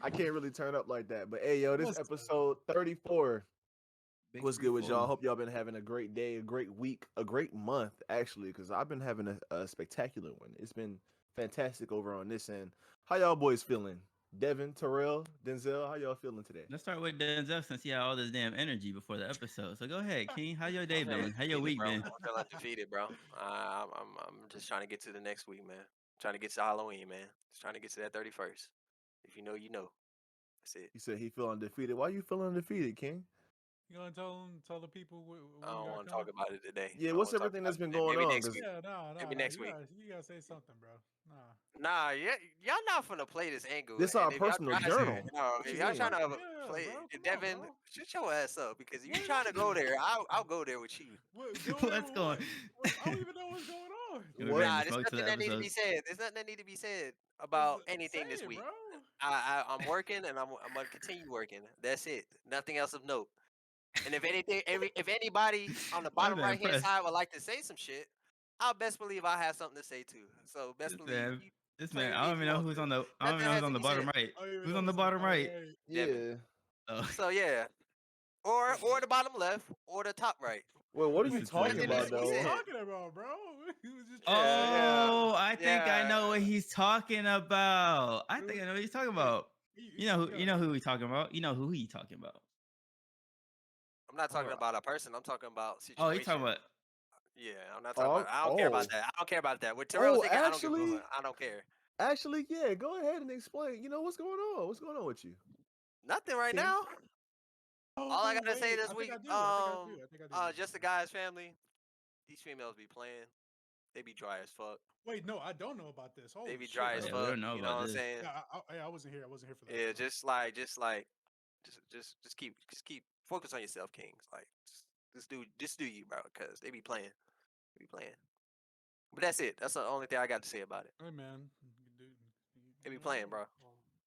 I can't really turn up like that. But hey, yo, this What's up? episode 34. Big What's three good with four. y'all? Hope y'all been having a great day, a great week, a great month, actually, because I've been having a spectacular one. It's been fantastic over on this end. How y'all boys feeling? Devin, Terrell, Denzel, how y'all feeling today? Let's start with Denzel since he had all this damn energy before the episode. So go ahead, King. How your day I'm feeling been? How your defeated, week bro. been? I'm feeling defeated, bro. I'm just trying to get to the next week, man. Trying to get to Halloween, man. Just trying to get to that 31st. If you know, you know. That's it. He said he feeling defeated. Why you feeling defeated, King? You gonna tell the people I what you don't got want to talk coming? about it today. Yeah, I don't what's want to talk everything about that's it been today. going Maybe on? next Because week. Yeah, no, Maybe no, no. next You week. gotta say something, bro. Nah. Nah, yeah, y'all not finna play this angle. this And our if y'all personal trying to, journal. What if you y'all That's trying mean? right. to Yeah, play, bro. Come on, Devin, bro. shut your ass up because if you What did trying I to go do? there, I'll go there with you. What, go there What's with going? what? I don't even know what's going on. We're What? ready Nah, to there's smoke to nothing the that need to be episode. said. There's nothing that need to be said Just about say anything this it, week. bro. I'm working and I'm gonna continue working. That's it. Nothing else of note. And if anything, if anybody on the Why bottom man right hand impressed? side would like to say some shit, I'll best believe I have something to say too. So best This believe man, you this play man. with I me don't if you even know want who's to. on the. I don't even Nothing know who's has on to the be bottom said, right. I don't even Who's know on the what's on the bottom bottom right? right. Devin. Yeah. Oh, So yeah, or the bottom left or the top right. Well, what are this you is talking Nothing needs about, to be What are you though? said. talking about, bro? He was just trying to Yeah, say yeah, oh, I think I yeah. know what he's talking about. I it think was, I know what he's talking it, about. he, You know who we talking about. You know who he talking about. I'm not talking Uh, about a person. I'm talking about Oh, he talking situation. about. Yeah, I'm not talking about. oh, I don't care about oh, that. I don't care about that. What Terrell's oh, thinking, I don't give a actually, fuck. I don't care. actually, yeah. Go ahead and explain. You know what's going on? What's going on with you, Nothing right King? now. All I Oh gotta say wait, this I think week, I do. I think I do. I think I do know. just the guy's family. These females be playing. They be dry as fuck. Wait, no, I don't know about this. They Holy be shit! dry Oh as yeah, we Okay. fuck. don't know You know about what I'm this. saying? Yeah, I wasn't here. I wasn't here for that. Yeah, So. just keep focus on yourself, Kings. Like, just do you, bro. Cause they be playing. They be playing. But that's it. That's the only thing I got to say about it. Hey man, They be you know, playing, bro.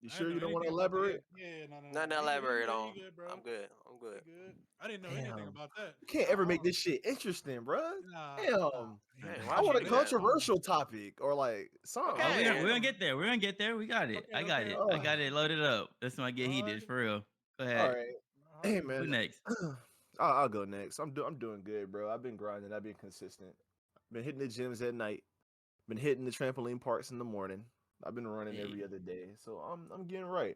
You I didn't sure know you don't want anything to about that. elaborate? Yeah, no, no, no, Nothing no. to You elaborate good, on. you good, bro. I'm good. I'm good. You good. I didn't know anything Damn, about that. you can't ever make Oh, this shit interesting, bruh. nah, nah. Damn, Hey, You why I would know, you want a do man. that? Come on. controversial topic or like something. Oh, I don't Okay. we're know. gonna get there. We're gonna get there. We got it. Okay, I got okay, it. I okay. got it loaded up. This might get All heated right, for real. Go All ahead. right, all hey right. Who man, next? I'll go next. I'm doing good, bro. I've been grinding. I've been consistent. Been hitting the gyms at night. Been hitting the trampoline parks in the morning. I've been running every Hey, other day, so I'm getting right.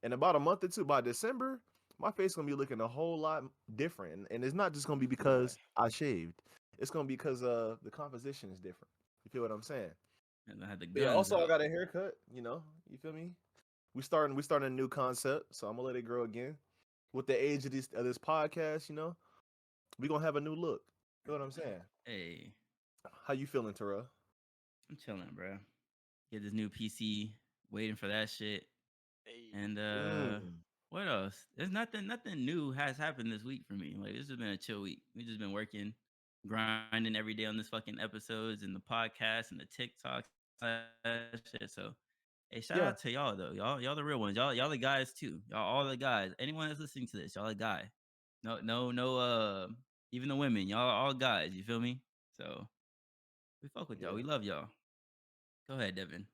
In about a month or two, by December, my face gonna be looking a whole lot different, and it's not just gonna be because I shaved. It's gonna be because the composition is different. You feel what I'm saying? and I had the But yeah. guns Also, I out. got a haircut. You feel me? We starting a new concept, so I'm gonna let it grow again. With the age of this podcast, we gonna have a new look. You know what I'm saying? Hey, How you feeling, Terrell? I'm chilling, bro. Get this new PC. Waiting for that shit. Hey. And Mm. what else? There's nothing new has happened this week for me. Like this has been a chill week. We just been working, grinding every day on this fucking episodes and the podcast and the TikToks and all that shit. So hey, shout Yeah. out to y'all though. Y'all the real ones. Y'all the guys too. Y'all all the guys. Anyone that's listening to this, y'all a guy. No even the women, y'all all guys, you feel me? So we fuck with y'all. Yeah. We love y'all. Go ahead, Devin.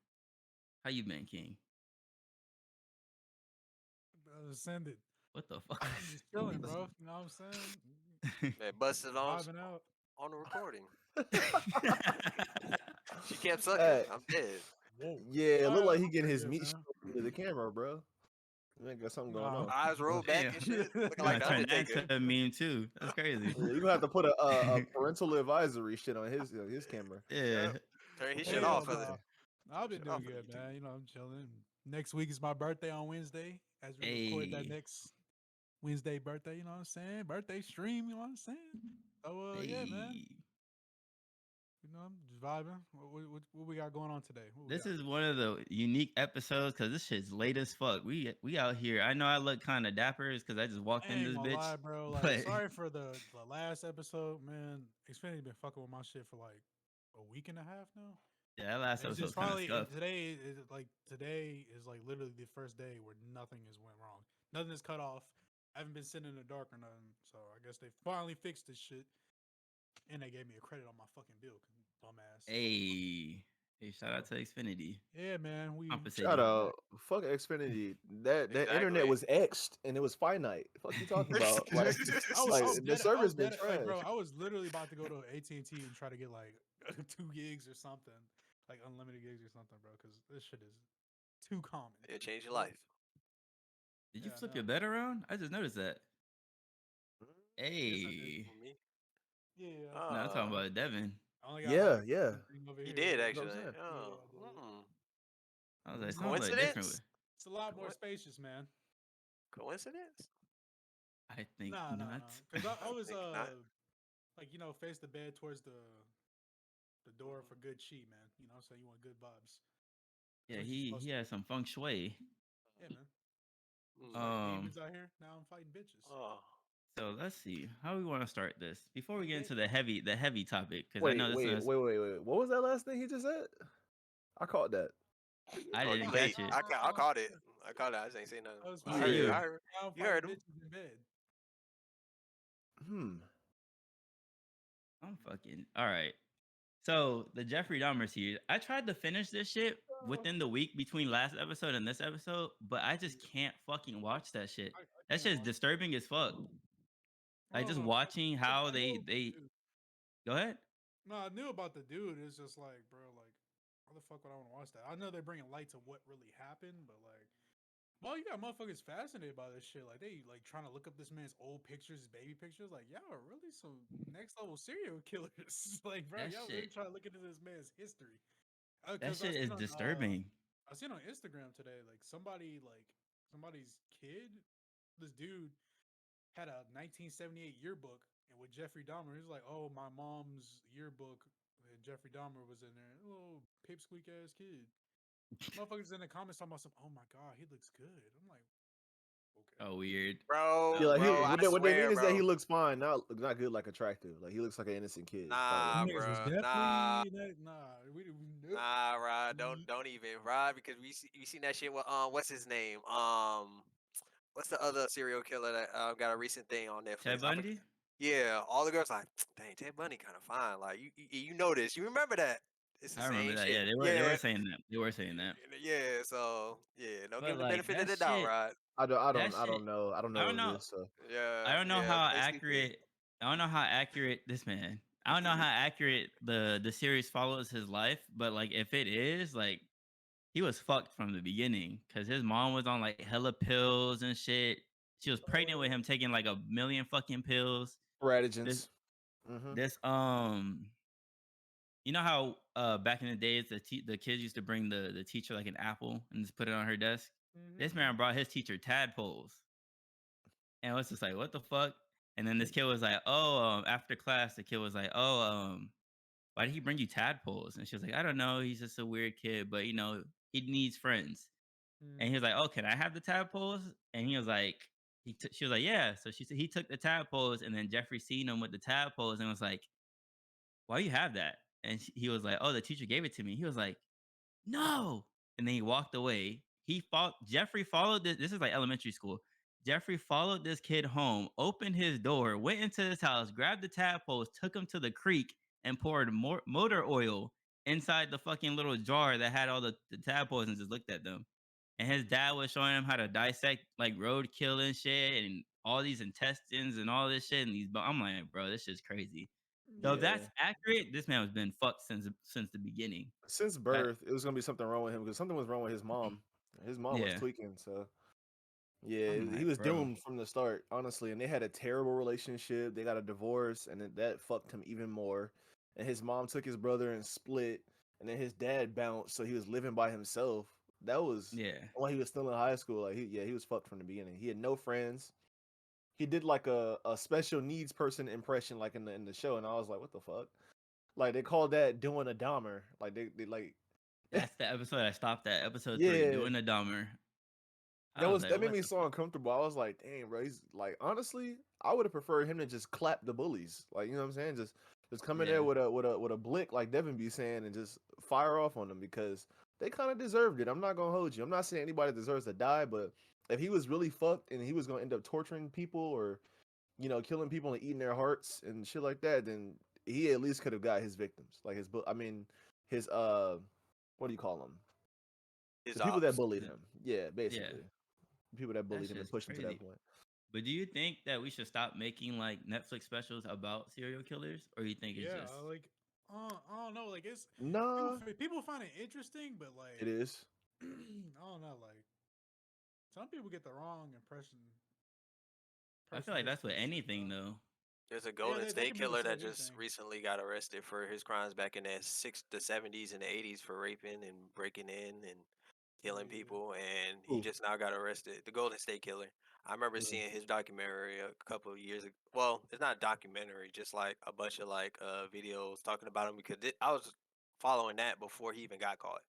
How you been, King? Send it. What the fuck? I'm just chilling, bro. You know what I'm saying? Man, busted Vibing out. on the recording. She kept sucking. Hey, I'm dead. Whoa. yeah, it look like he I'm getting pretty his good, meat man. stroked into the camera, bro. I think got something going Nah. on. Eyes rolled back Damn. and shit, looking You like want the to turn that Undertaker. into a meme too? That's crazy. Yeah, you gonna have to put a parental advisory shit on his camera. Yeah. Yep. Turn his shit Hey, Hell off for no. I've been shit doing off for good, YouTube. man. You know, I'm chilling. Next week is my birthday on Wednesday. As we record that Hey. next Wednesday birthday, you know what I'm saying? Birthday stream, you know what I'm saying? So yeah, man. Hey. You know, I'm just vibing. What we got going on today? What we This got? is one of the unique episodes because this shit's late as fuck. We out here. I know I look kind of dapper because I just walked I in ain't this gonna bitch, lie, bro. Like, but sorry for the last episode, man. Xfinity been fucking with my shit for like a week and a half now. yeah, that last And it's episode just was kind of finally, and scuffed. today is like literally the first day where nothing has went wrong. Nothing is cut off. I haven't been sitting in the dark or nothing. So I guess they finally fixed this shit. And they gave me a credit on my fucking bill, dumbass. Hey. Hey, shout out to Xfinity. Yeah, man. Shout Compensating. out, fuck Xfinity. That internet Exactly. was X'd and it was finite. Fuck you talking about? I was The dead. I server's was been dead. Like, bro, trash. I was literally about to go to AT&T and try to get like 2 gigs or something, like unlimited gigs or something, bro. Because this shit is too common. It changed your life. Did you Yeah, flip no. your bed around? I just noticed that. Yes, I did. Hey. For me. Yeah. No, I'm talking Uh, about Devin. I only got like Yeah. one thing over he here. did Yeah. That's what I'm actually. saying. Yeah, Oh, I did. I was like, sounds like different. coincidence? It's a lot more Coin- spacious, man. Coincidence? I think Nah, nah, not. nah. Because I I was think not. like face the bed towards the door for good chi, man. So you want good vibes. Yeah, That's what you're supposed he to do. has some feng shui. Yeah, man. Mm. Fighting Um, demons out here. Now I'm fighting bitches. Oh, so let's see how we want to start this before we Fighting get into bitches. the heavy topic because I Wait, know this wait, is wait, wait, wait. What was that last thing he just said? I caught that. I oh, you didn't Nah, late. catch it. I caught it. I caught it. I just ain't say nothing. I was You I said heard. Yeah. you. I heard. now I'm You fighting heard him. bitches in bed. Hmm. I'm fucking all right. So the Jeffrey Dahmer series, I tried to finish this shit within the week between last episode and this episode, but I just can't fucking watch that shit. I That can't shit is watch. disturbing as fuck. I Like don't just know. watching how I know about the they dude. go ahead. No, I knew about the dude. It's just like, bro, like, why the fuck would I want to watch that? I know they're bringing light to what really happened, but like, well, you got motherfuckers fascinated by this shit. Like, they like trying to look up this man's old pictures, his baby pictures. Like, y'all are really some next level serial killers. Like, bro, That y'all really shit trying to look into this man's history. that Because shit is disturbing. I seen on Instagram today, like somebody's kid, this dude had a 1978 yearbook, and with Jeffrey Dahmer, he was like, "Oh, my mom's yearbook, and Jeffrey Dahmer was in there. Oh, pipsqueak ass kid." Motherfuckers in the comments talking about some. Oh my god, he looks good. I'm like, okay. Oh weird. Yeah, Bro, like bro, I what they mean swear, is that he bro. looks fine, not good, like attractive. Like he looks like an innocent kid. Is probably what Them Nah, they niggas mean. was bro. Nah, definitely nah. Nope. nah, Rod. Don't even, Rod, because we seen that shit with what's his name? What's the other serial killer that got a recent thing on Ted Netflix? I forget. Bundy? Yeah, all the girls like, dang, Ted Bundy kind of fine. Like you know this, you remember that? It's the I remember same that. shit. Yeah, they were Yeah, saying that. They were saying that. yeah. So yeah, don't give But him the like benefit of that the doubt, shit, Rod. that I shit don't know. I don't I know don't of know. this. So I Yeah, don't know yeah. how Play stupid. accurate. I don't know how accurate this man. I don't know how accurate the series follows his life, but like if it is, like he was fucked from the beginning because his mom was on like hella pills and shit. She was pregnant with him taking like a million fucking pills. This strategies. Mm-hmm. this you know how back in the days the kids used to bring the teacher like an apple and just put it on her desk. This Mm-hmm. man brought his teacher tadpoles. And I was just like, what the fuck? And then this kid was like, oh, after class, the kid was like, oh, why did he bring you tadpoles? And she was like, I don't know. He's just a weird kid, but he needs friends. And he was like, oh, can I have the tadpoles? And he was like, she was like, yeah. So she said he took the tadpoles, and then Jeffrey seen him with the tadpoles and was like, why you have that? And he was like, oh, the teacher gave it to me. He was like, no. And then he walked away. Jeffrey followed this. This is like elementary school. Jeffrey followed this kid home, opened his door, went into his house, grabbed the tadpoles, took him to the creek, and poured more motor oil inside the fucking little jar that had all the tadpoles and just looked at them. And his dad was showing him how to dissect like roadkill and shit and all these intestines and all this shit. And I'm like, bro, this shit's crazy. So if Yeah. that's accurate, this man has been fucked since the beginning. Since That birth, it was gonna be something wrong with him because something was wrong with his mom. His mom was yeah. tweaking. So yeah, I'm he like, was bro. doomed from the start, honestly. And they had a terrible relationship. They got a divorce, and that fucked him even more. And his mom took his brother and split. And then his dad bounced, so he was living by himself. That was Yeah. while he was still in high school. Like he was fucked from the beginning. He had no friends. He did like a special needs person impression, like in the show, and I was like, what the fuck? Like they called that doing a Dahmer. Like they like That's the episode I stopped at. Episode 3, yeah. doing the Dahmer. I was like, That made what me the so fuck? uncomfortable. I was like, dang, bro. He's like, honestly, I would have preferred him to just clap the bullies. Like, you know what I'm saying? Just come in there Yeah. with a blick, like Devin be saying, and just fire off on them because they kind of deserved it. I'm not gonna hold you. I'm not saying anybody deserves to die, but if he was really fucked and he was gonna end up torturing people or killing people and eating their hearts and shit like that, then he at least could have got his victims, like his I mean, his what do you call them? His The people that ops. bullied The- him. Yeah, yeah, basically. The people that that bullied him and shit's pushed him to that crazy. point. But do you think that we should stop making like Netflix specials about serial killers, or you think it's Yeah, just like I don't know, like it's Nah, people find it interesting, but it like is. I don't know, like some people get the wrong impression. I feel like that's with Shit, anything bro. though. There's a Yeah, Golden they State can make it killer seem that like just anything. recently got arrested for his crimes back in the 70s and the 80s for raping and breaking in and killing Yeah, people, and he Ooh. just now got arrested. The Golden State Killer. I remember Mm. seeing his documentary a couple of years ago. Well, it's not a documentary, just like a bunch of like videos talking about him because I was following that before he even got caught.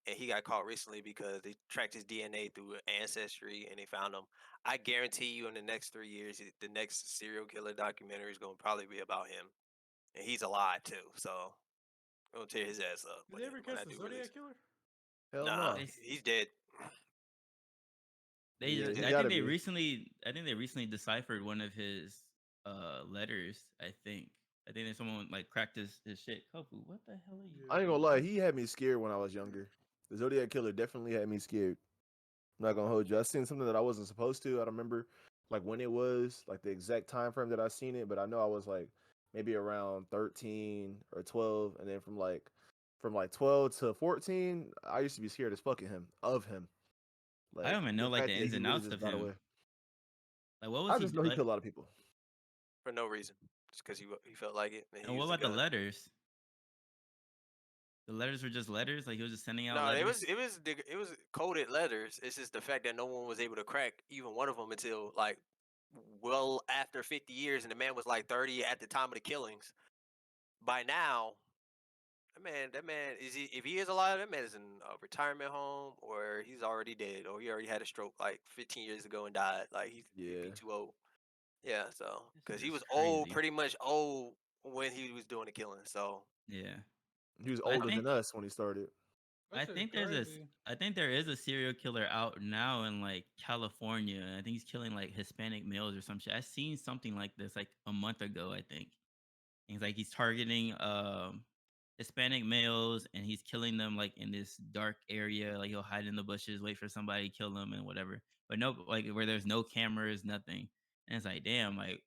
And he got caught recently because they tracked his DNA through ancestry and they found him. I guarantee you, in the next 3 years, the next serial killer documentary is going to probably be about him, and he's alive too. So I'm gonna tear his ass up did they ever when catch I the do release. Zodiac killer? Hell Nah, no. They s- he's dead. they He's Yeah, he I dead. think gotta they be. recently I think they recently deciphered one of his letters. I think that someone like cracked his shit. Kofu, what the hell are you I Yeah. ain't gonna doing? lie, he had me scared when I was younger. The Zodiac Killer definitely had me scared. I'm not gonna hold you. I seen something that I wasn't supposed to. I don't remember like when it was, like the exact time frame that I seen it, but I know I was like maybe around 13 or 12, and then from like 12 to 14, I used to be scared as fucking him. I Like don't even the know like fact the that ins he and really outs just of got him. away. Like what was I he just know he like? killed a lot of people. For no reason, just because he felt like it and he And what used a about the gun. letters? The letters were just letters. Like he was just sending out No, it was letters. coded letters. It's just the fact that no one was able to crack even one of them until like well after 50 years, and the man was like 30 at the time of the killings. By now, that man is he if he is alive, that man is in a retirement home or he's already dead or he already had a stroke like 15 years ago and died. Like he'd be Yeah, too old. Yeah, so This because shit he is was old, crazy. pretty much old when he was doing the killing. So Yeah. he was But older than us when he started. That shit is crazy. I think there is a serial killer out now in like California. I think he's killing like Hispanic males or some shit. I seen something like this like a month ago, I think. And he's like he's targeting Hispanic males and he's killing them like in this dark area. Like he'll hide in the bushes, wait for somebody to kill them and whatever. But no, like where there's no cameras, nothing. And it's like, damn, like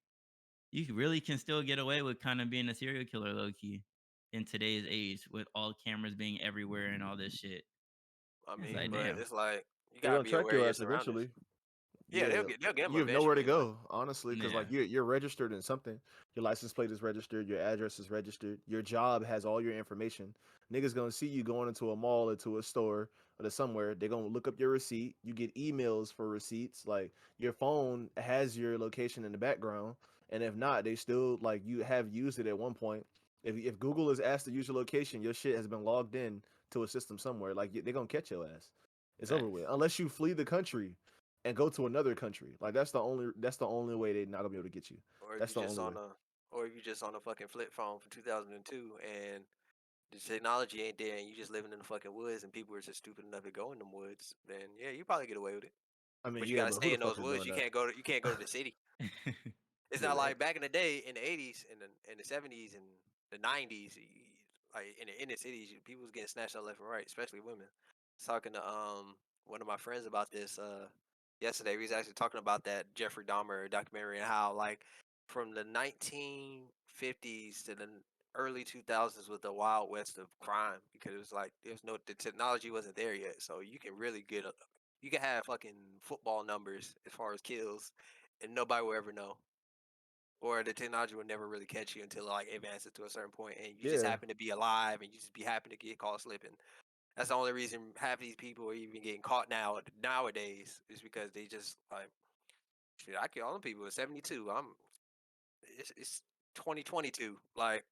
really can still get away with kind of being a serial killer low key in today's age with all cameras being everywhere and all this shit. I It's mean, like, but damn. it's like you They're gotta gonna be track aware of your your ass surroundings. eventually. Yeah, Yeah, they'll get him you have nowhere to eventually. Like go, honestly, because Yeah. like you're registered in something. Your license plate is registered, your address is registered, your job has all your information. Niggas gonna see you going into a mall or to a store or to somewhere. They're gonna look up your receipt. You get emails for receipts. Like your phone has your location in the background, and if not, they still like you have used it at one point. If Google is asked to use your location, your shit has been logged in to a system somewhere. Like they're gonna catch your ass. It's over Facts. with. Unless you flee the country and go to another country. Like that's the only way they're not gonna be able to get you. or if That's you the just only way. on a or if you just on a fucking flip phone from 2002 and the technology ain't there and you just living in the fucking woods and people are just stupid enough to go in them woods, then yeah, you probably get away with it. I mean, But you yeah, gotta but who stay the in fuck those is woods. doing that? You can't go to the city. It's Yeah, not that. like back in the day in the 80s and the 70s and the 90s. Like in the inner cities, people was getting snatched up left and right, especially women. I was talking to one of my friends about this yesterday. We was actually talking about that Jeffrey Dahmer documentary and how like from the 1950s to the early 2000s was the wild west of crime because it was like the technology wasn't there yet, so you can really you can have fucking football numbers as far as kills, and nobody will ever know, or the technology will never really catch you until like advances to a certain point, and you just Yeah, happen to be alive, and you just be happen to get caught slipping. That's the only reason half these people are even getting caught nowadays is because they just like shit. I kill all them people at 72. It's 2022. Like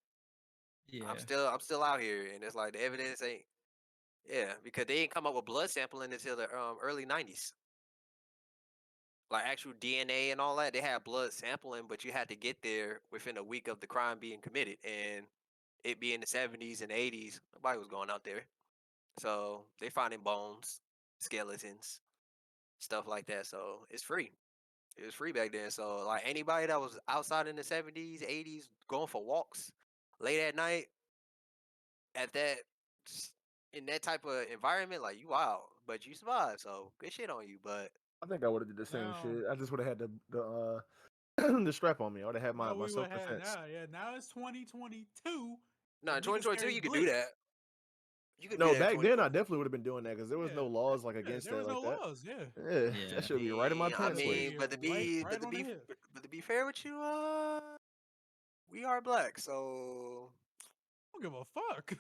Yeah. I'm still out here, and it's like the evidence ain't. Yeah, because they ain't come up with blood sampling until the early 90s. Like actual DNA and all that. They had blood sampling, but you had to get there within a week of the crime being committed, and it being the 70s and 80s, nobody was going out there. So they finding bones, skeletons, stuff like that. So it's free. It was free back then. So like anybody that was outside in the 70s, 80s, going for walks late at night, at that in that type of environment, like you wild, but you survived, so good shit on you. But I think I would have did the same Now, shit. I just would have had the the strap on me. I would have had my, no, my we self would have defense. now. Yeah, now it's 2022, no, in and niggas 2022 carry you could do that. blicks. You could do No, that in back then I 2022. definitely would have been doing that because there was Yeah, no laws like yeah, against there that was no like that. laws. Yeah, Yeah, Yeah. that should be right in my I pants that would leg. mean, be but to right, be, right on the hip. but to be fair with you, we are black, so I don't give a fuck.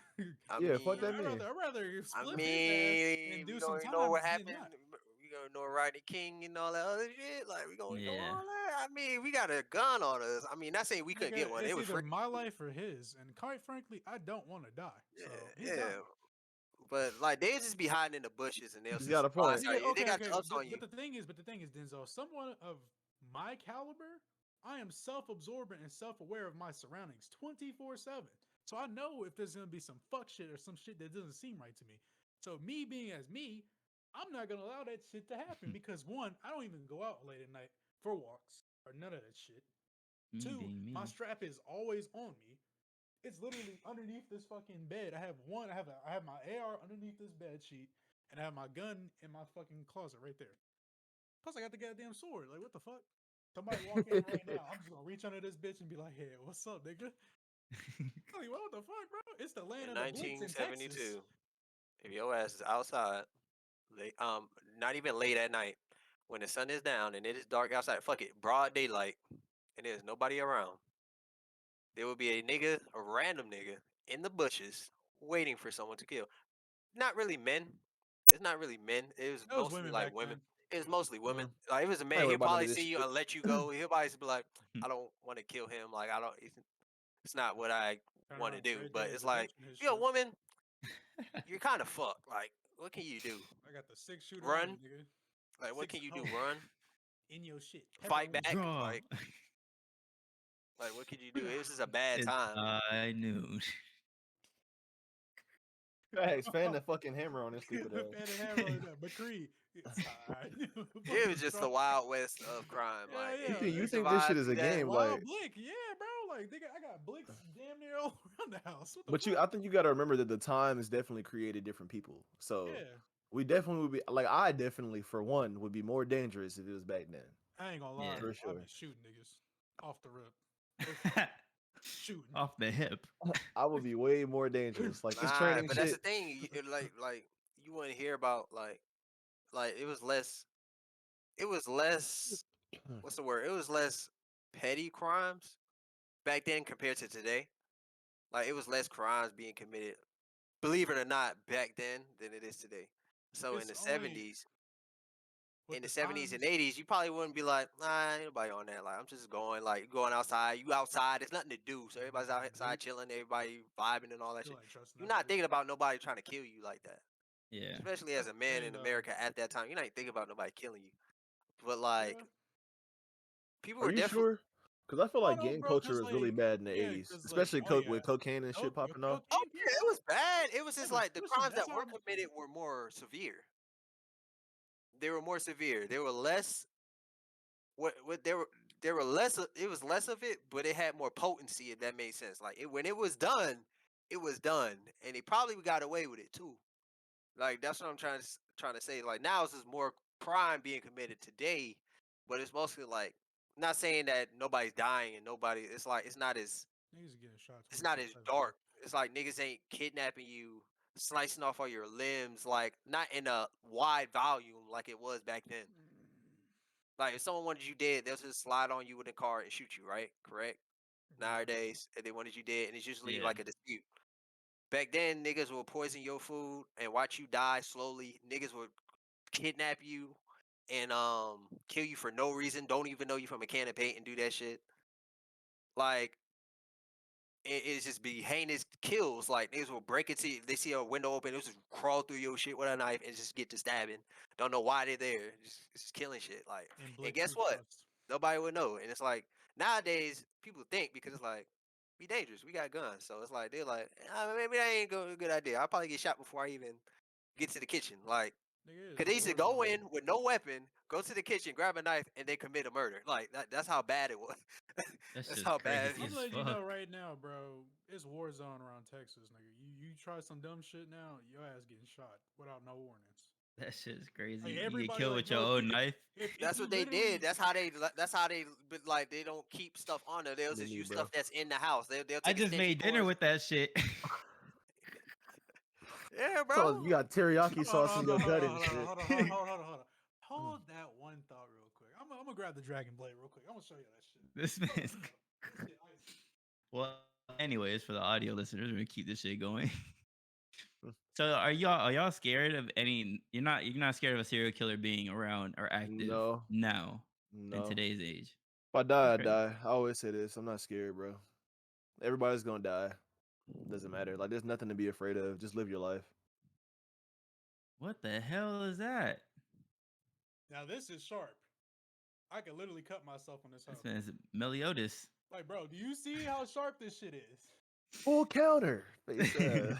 I Yeah, fuck mean, that I'd man. rather, I'd rather I split his ass and mean, do we some gonna ignore time what than happened. not. We gonna ignore Rodney King and all that other shit. Like we gonna ignore Yeah. all that. I mean, we got a gun on us. I mean, not saying we couldn't Nigga, get one. It it's was either free. my life or his, and quite frankly, I don't want to die. So he's Yeah, dying. yeah. But like they just be hiding in the bushes and they'll He's see got a surprise point. how Nigga, you. They okay, got okay, the ups on you. but the thing is, Denzel, someone of my caliber, I am self-absorbent and self-aware of my surroundings 24/7. So I know if there's gonna be some fuck shit or some shit that doesn't seem right to me. So me being as me, I'm not gonna allow that shit to happen because one, I don't even go out late at night for walks or none of that shit. Me Two, being my me. strap is always on me. It's literally underneath this fucking bed. I have my AR underneath this bed sheet, and I have my gun in my fucking closet right there. Plus, I got the goddamn sword. Like, what the fuck? Somebody walk in right now. I'm just gonna reach under this bitch and be like, "Hey, what's up, nigga?" Like, what the fuck, bro? It's the land In of the blicks in Texas. 1972, if your ass is outside, late, not even late at night, when the sun is down and it is dark outside, fuck it, broad daylight, and there's nobody around, there will be a random nigga in the bushes waiting for someone to kill. Not really men. It's not really men. It was That was mostly women like back women. then. It was mostly women. Mm, Like if it was a I ain't man, worried he'll about none probably of this see you shit. and let you go. He'll probably be like, I don't want to kill him. Like I don't. It's not what I Turn want to around do. straight But there, it's the like, bitch in his if you're a shit. woman, you're kind of fucked. Like what can you do? I got the 6 shooter on me, Run? nigga. Like what 6 can you do? hoes Run? in your shit. Fight Pepperoni. back? Draw. Like what could you do? It was just a bad It's time. high noon. Hey, fan the fucking hammer on this stupid ass. Fan and hammer on that. McCree. It's high. It was Fucking just the strong. Wild West of crime. Yeah, Like yeah. You you think this shit survived is through a that. game? Wild Like, Blick, yeah, bro. Like, nigga, I got Blicks damn near all around the house. What the but fuck? I think you got to remember that the times definitely created different people. So Yeah, we definitely would be like, I definitely for one would be more dangerous if it was back then. I ain't gonna lie. Yeah. For I'll sure. be shooting niggas off the rip. For sure. Shooting. Off the hip. I would be way more dangerous. Like this Nah, training but that's the shit. thing. Like you wouldn't hear about like it was less. It was less. What's the word? It was less petty crimes back then compared to today. Like it was less crimes being committed. Believe it or not, back then than it is today. So It's only with in the the 70s and times. 80s, you probably wouldn't be like, nah, ain't nobody on that. Like I'm just going like going outside. You outside. There's nothing to do. So everybody's outside Nope. chilling. Everybody vibing and all that Still shit. ain't trusting You're that not shit. thinking about nobody trying to kill you like that. Yeah. Especially as That's a the man thing, in though. America at that time, you're not thinking about nobody killing you. But like Yeah. people Are were you definitely sure? Because I feel Oh like no, gang bro. culture Cause was really like, bad in the yeah, 80s, cause like, especially oh yeah, with cocaine and shit popping off. oh cocaine. Yeah, yeah, it was bad. It was just I was like the pushing. crimes That's that were how. committed were more severe. They were more severe. They were less what there were less it was less of it, but it had more potency if that made sense. Like when it was done. And they probably got away with it too. Like that's what I'm trying to say. Like now it's just more crime being committed today, but it's mostly like not saying that nobody's dying and nobody it's like Niggas getting shot it's 24/7, not as bro. dark. It's like niggas ain't kidnapping you, slicing off all your limbs, like not in a wide volume like it was back then. Like if someone wanted you dead, they'll just slide on you with a car and shoot you, right? Correct. Yeah. Nowadays, if they wanted you dead, and it's usually Yeah. like a dispute. Back then, niggas will poison your food and watch you die slowly. Niggas would kidnap you and kill you for no reason. Don't even know you from a can of paint and do that shit. Like it's just be heinous kills. Like niggas will break into they see a window open, they'll just crawl through your shit with a knife and just get to stabbing. Don't know why they're there. Just killing shit. Like, And and Blicks guess we what? trust. Nobody would know. And it's like nowadays people think because it's like we dangerous. We got guns, so it's like they're like maybe that ain't a good idea. I'll probably get shot before I even get to the kitchen. Like Nigga, Cause it's they a used to war go zone. in with no weapon, go to the kitchen, grab a knife, and then commit a murder. Like that's how bad it was. That's That's just how bad. crazy I'm as letting you know fuck. right now, bro. It's war zone around Texas, nigga. You try some dumb shit now, your ass getting shot without no warnings. That shit's crazy. Like You get everybody, killed like with your bro, own knife. if That's you what they did. literally, That's how they. But like they don't keep stuff on there. They'll Me just use neither, bro. stuff that's in the house. They'll I take just extension made dinner cords. with that shit. Yeah, So you bro. got teriyaki hold on, sauce in hold your on, hold gut on, and hold on, shit. hold on, hold on, hold on, hold on. Hold that one thought real quick. I'm gonna grab the dragon blade real quick. I'm gonna show you that shit. This Hold on, man's. hold on. This shit icy. Well, anyways, for the audio listeners, we're gonna keep this shit going. Hmm. So, are y'all scared of any? You're not scared of a serial killer being around or active No, now in no. today's age? If I die, That's I crazy. die. I always say this. I'm not scared, bro. Everybody's gonna die. Doesn't matter. Like there's nothing to be afraid of. Just live your life. What the hell is that? Now this is sharp. I could literally cut myself on this hoe. This man's Meliodas. Like, bro, do you see how sharp this shit is? Full counter. Face Yeah,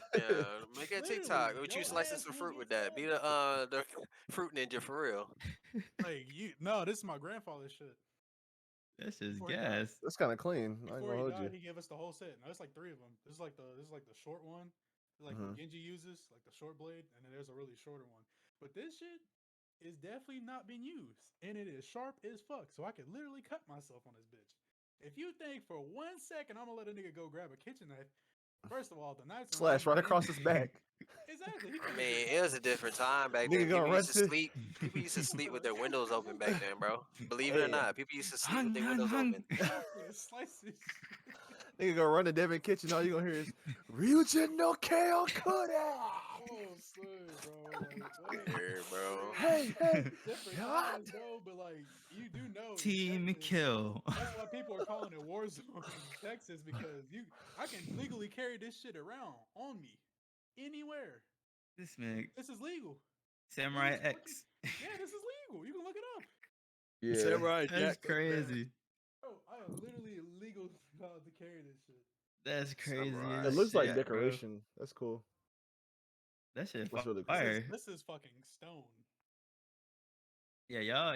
make a TikTok. Literally, What you your slicing ass some will fruit get with that? Be stabbed. the fruit ninja for real. Like you, no, this is my grandfather's shit. That's just Before he died, gas. That's kind of clean. I ain't before gonna he hold you. died, he gave us the whole set. Now it's like three of them. This is like the short one, like what Hmm. Genji uses, like the short blade, and then there's a really shorter one. But this shit is definitely not being used, and it is sharp as fuck. So I could literally cut myself on this bitch. If you think for 1 second I'm gonna let a nigga go grab a kitchen knife, first of all, the knife's not Slash right even in across there. his back. Exactly, he I finna get mean, it caught. was a different time back then. Nigga gonna People run used to to. sleep. People used to sleep Bro, with their windows open back then, bro. Believe it or Hey, not, people used to sleep with Hung, their hung, windows hung. open. slice this shit. nigga gonna run to Devin kitchen. All you gonna hear is Ryujin no Kale Kuda. Oh, son, bro. Like, what? Yeah, bro. Hey, hey, Different hot. times, bro. But like, you do know in Team Texas, kill. that's why people are calling it war zone in Texas because I can legally carry this shit around on me anywhere. This man, This is legal. It Samurai is fucking X. yeah. This is legal. You can look it up. Yeah, Samurai That's Jack. crazy. Bro, I am literally legal to carry this shit. That's crazy it Samurai. as looks like shit, bro. decoration. That's cool. That shit That's really cool. fire. This is fucking stone. Yeah, y'all,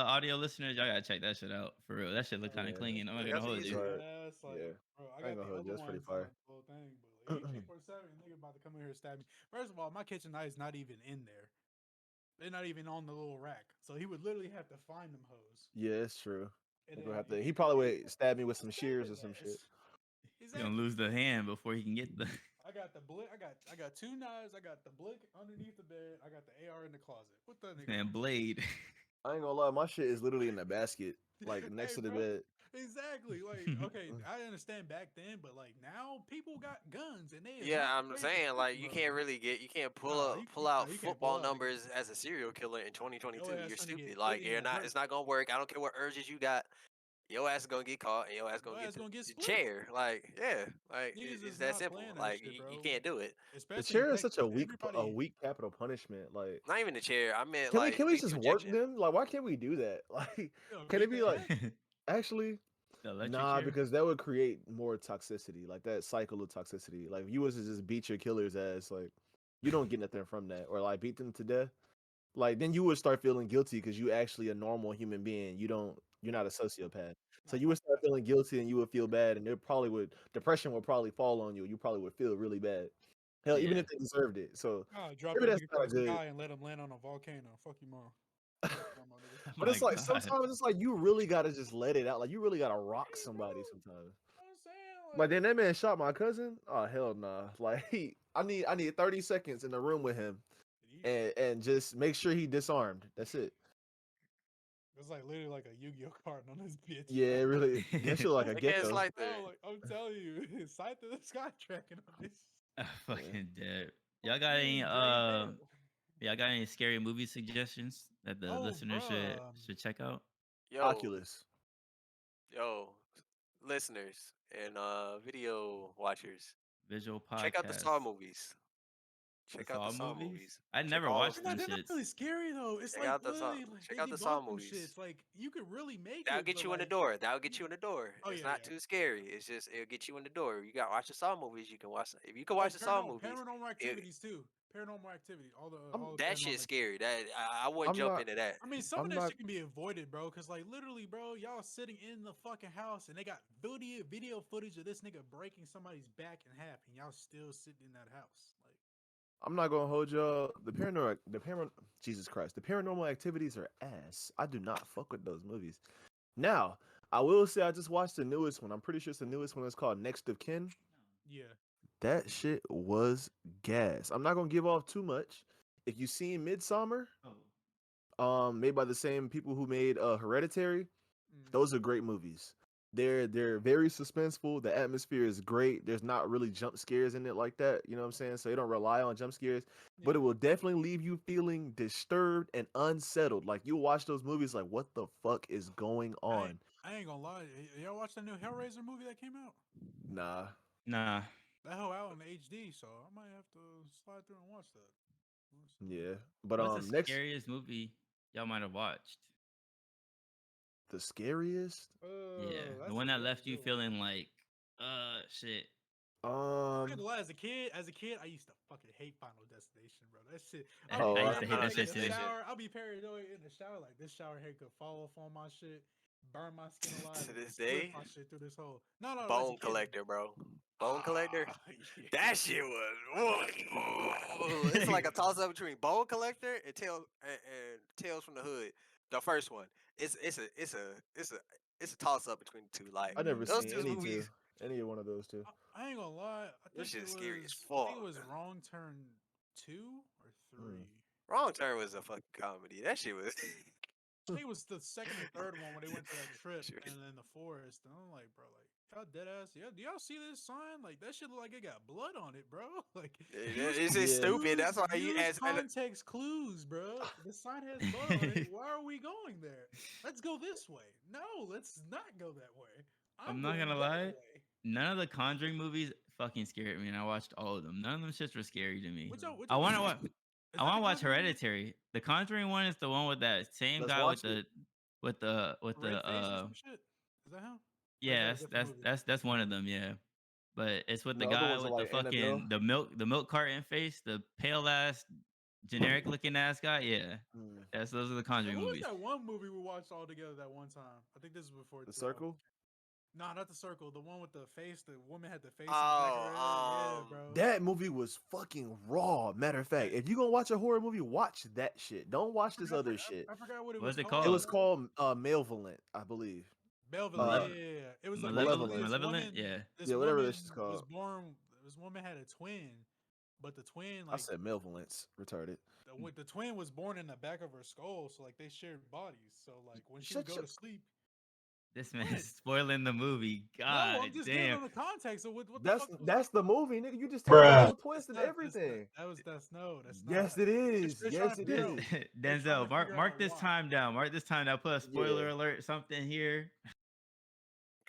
audio listeners, y'all gotta check that shit out for real. That shit look kind of Yeah, clean. I'm not You gonna have to hold use you. it. right. That's like, Yeah, bro, I I ain't got gonna the hold you. other That's pretty ones on fire. the whole thing, but 8/7, nigga about to come in here and stab me. First of all, my kitchen knife's not even in there. They're not even on the little rack. So he would literally have to find them hoes. Yeah, it's true. And He then gonna have to. he He and probably then would stab me with he'll some stab shears or his some shit. ass. You gonna Exactly. lose the hand before he can get the. I got the blick. I got two knives. I got the blick underneath the bed. I got the AR in the closet. What the nigga? Man, Blade. I ain't gonna lie, my shit is literally in the basket, like next Hey, to the bro. bed. Exactly. Like, okay, I understand back then, but like now, people got guns and they is Yeah, not I'm afraid to saying shoot like you, you can't pull Nah, up pull out you can't pull football out, nigga. numbers as a serial killer in Your 2022. ass You're gonna get stupid. Like you're yeah, not. hurt. It's not gonna work. I don't care what urges you got. Your ass is gonna get caught, and your ass Your gonna get ass gonna get the split. chair. Like yeah, like Niggas it's is that not simple. playing that Like shit, you bro. can't do it. The Especially in chair is such a Texas. weak, Everybody, capital punishment. Like, Not even the chair. I meant can like we just lethal work injection. them? Like, why can't we do that? Like, can beat it be their like ass. actually? The electric Nah, chair. because that would create more toxicity, like that cycle of toxicity. Like, if you was to just beat your killer's ass, like, you don't get nothing from that, or like beat them to death. Like, then you would start feeling guilty because you actually a normal human being. You're not a sociopath. So Nah, you fuck would start that. feeling guilty and you would feel bad, and depression would probably fall on you. You probably would feel really bad. Hell, even Yeah. if they deserved it. So Drop maybe that that's nigga from kind the of good. sky and let him land on a volcano. Fuck you, mom. Nigga. Oh But my it's like god. sometimes it's like you really gotta just let it out. Like you really gotta rock Hey, bro. somebody sometimes. I'm saying Like like, then that man shot my cousin. Oh hell nah. Like I need 30 seconds in the room with him you, and just make sure he disarmed. That's it. it's like literally like a Yu-Gi-Oh card on this bitch, Yeah, bro. it really that shit like a They can't gecko. slice there. Bro, like I'm telling you, sight to the sky tracking on this. I'm Yeah. fucking dead. Y'all got any Fucking Grey Bell. y'all got any scary movie suggestions that the Oh, listeners should bro. check out? Yo, Oculus. yo, listeners and video watchers, Visual check out the podcast. Saw movies. The Check out the Saw Saw movies? movies. I Check never all of watched them. them They're not shits. really scary though. It's Check like out the Saw. literally like Check they out the Saw debunk them movies. shits. Like you could really make That'll it, get but you in the like, door. That'll get you in the door. oh It's yeah, not yeah. too scary. It's just it'll get you in the door. You got to watch the Saw movies. You can watch. If you can Oh, watch the Saw movies, paranormal it, activities too. Paranormal Activity, I'm all the That Paranormal shit's Activity. scary. That I wouldn't I'm jump not into that. I mean, some of I'm that not shit can be avoided, bro. Cause like literally, bro, y'all sitting in the fucking house and they got video footage of this nigga breaking somebody's back in half, and y'all still sitting in that house. Like, I'm not gonna hold y'all. Jesus Christ, the paranormal activities are ass. I do not fuck with those movies. Now, I will say I just watched the newest one. I'm pretty sure it's the newest one. It's called Next of Kin. yeah, That shit was gas. I'm not gonna give off too much. If you seen Midsummer, made by the same people who made Hereditary, mm, those are great movies. They're very suspenseful. The atmosphere is great. There's not really jump scares in it like that. You know what I'm saying? So they don't rely on jump scares, but yeah. it will definitely leave you feeling disturbed and unsettled. Like you watch those movies, like what the fuck is going I ain't, on? I ain't gonna lie. Y'all watched that new Hellraiser movie that came out? Nah, Nah. That whole out in HD, so I might have to slide through and watch that. yeah. But What's the next, scariest movie y'all might have watched? the scariest. Yeah, the That's one that that's a left you good one. feeling like, shit. I ain't Um. gonna lie, as a kid, I used to fucking hate Final Destination, bro. That shit, I'll I, be Oh, I I, used to hate Final that paranoid in shit the too. Destination. shower. I'll be paranoid in the shower, like this shower head could fall off on my shit, burn my skin alive, To and then this split day, my shit through this hole. No, as a Bone kid. Collector, bro. Bone Collector. Ah, yeah. That shit was. It's like a toss up between Bone Collector and Tales from the Hood. The first one. It's a toss up between the two. Like I never those seen two Mm, two, movies. any one of those two. I ain't gonna lie. This shit is scary as I think fuck. it was Wrong Turn 2 or Mm. 3. Wrong Turn was a fucking comedy. That shit was. I think it was the second or third one when they went to that trip Shit and was- then the forest. And I'm like, bro, like y'all dead ass. Yeah, do y'all see this sign? Like that shit look like it got blood on it, bro. Like It's just Yeah. stupid. That's why you use and context clues, bro. The sign has blood on it. Why are we going there? Let's go this way. No, let's not go that way. I'm I'm not going gonna that lie. way. None of the Conjuring movies fucking scared me, and I watched all of them. None of them shits were scary to me. Which I one want is to that? watch. Is I that want the to watch Conjuring one? Hereditary. The Conjuring one is the one with that same Let's guy with watch it. the with the with Red the face or some shit? Is that him? Or is that yeah. a different movie? That's one of them. Yeah, but it's with And the the other guy ones are with the like Annabelle. fucking the milk carton face, the pale ass, generic looking ass guy. Yeah, Mm. that's those are the Hey, Conjuring what was movies. that one movie we watched all together that one time? I think this was before. The Circle. No, not the circle. The one with the face. The woman had the face in the back of her head. Yeah, Oh, bro. That movie was fucking raw. Matter of fact, Yeah. if you gonna watch a horror movie, watch that shit. Don't watch this other shit. I forgot what it was What's it It called, was called? bro. called Malevolent, I believe. Belleville. Uh, Yeah, it was like basically Malevolence. this Malevolent. woman. Yeah. This Yeah, whatever this is woman was called. born. This woman had a twin, but the twin I like said Malevolence. Retarded. the twin was born in the back of her skull, so like they shared bodies. So like when she would Shut go your. to sleep, This what? man's spoiling the movie. No, God I'm just giving damn. them the context of what the That's fuck was that's going the on. movie, nigga. You just telling the whole twist and That's not everything. that's no, that's not. Yes, it is. They're trying Yes, to it figure Den- out. is. They're trying Denzel, to figure mark out this why. time down. Mark this time down. Put a Yeah. spoiler alert, something here.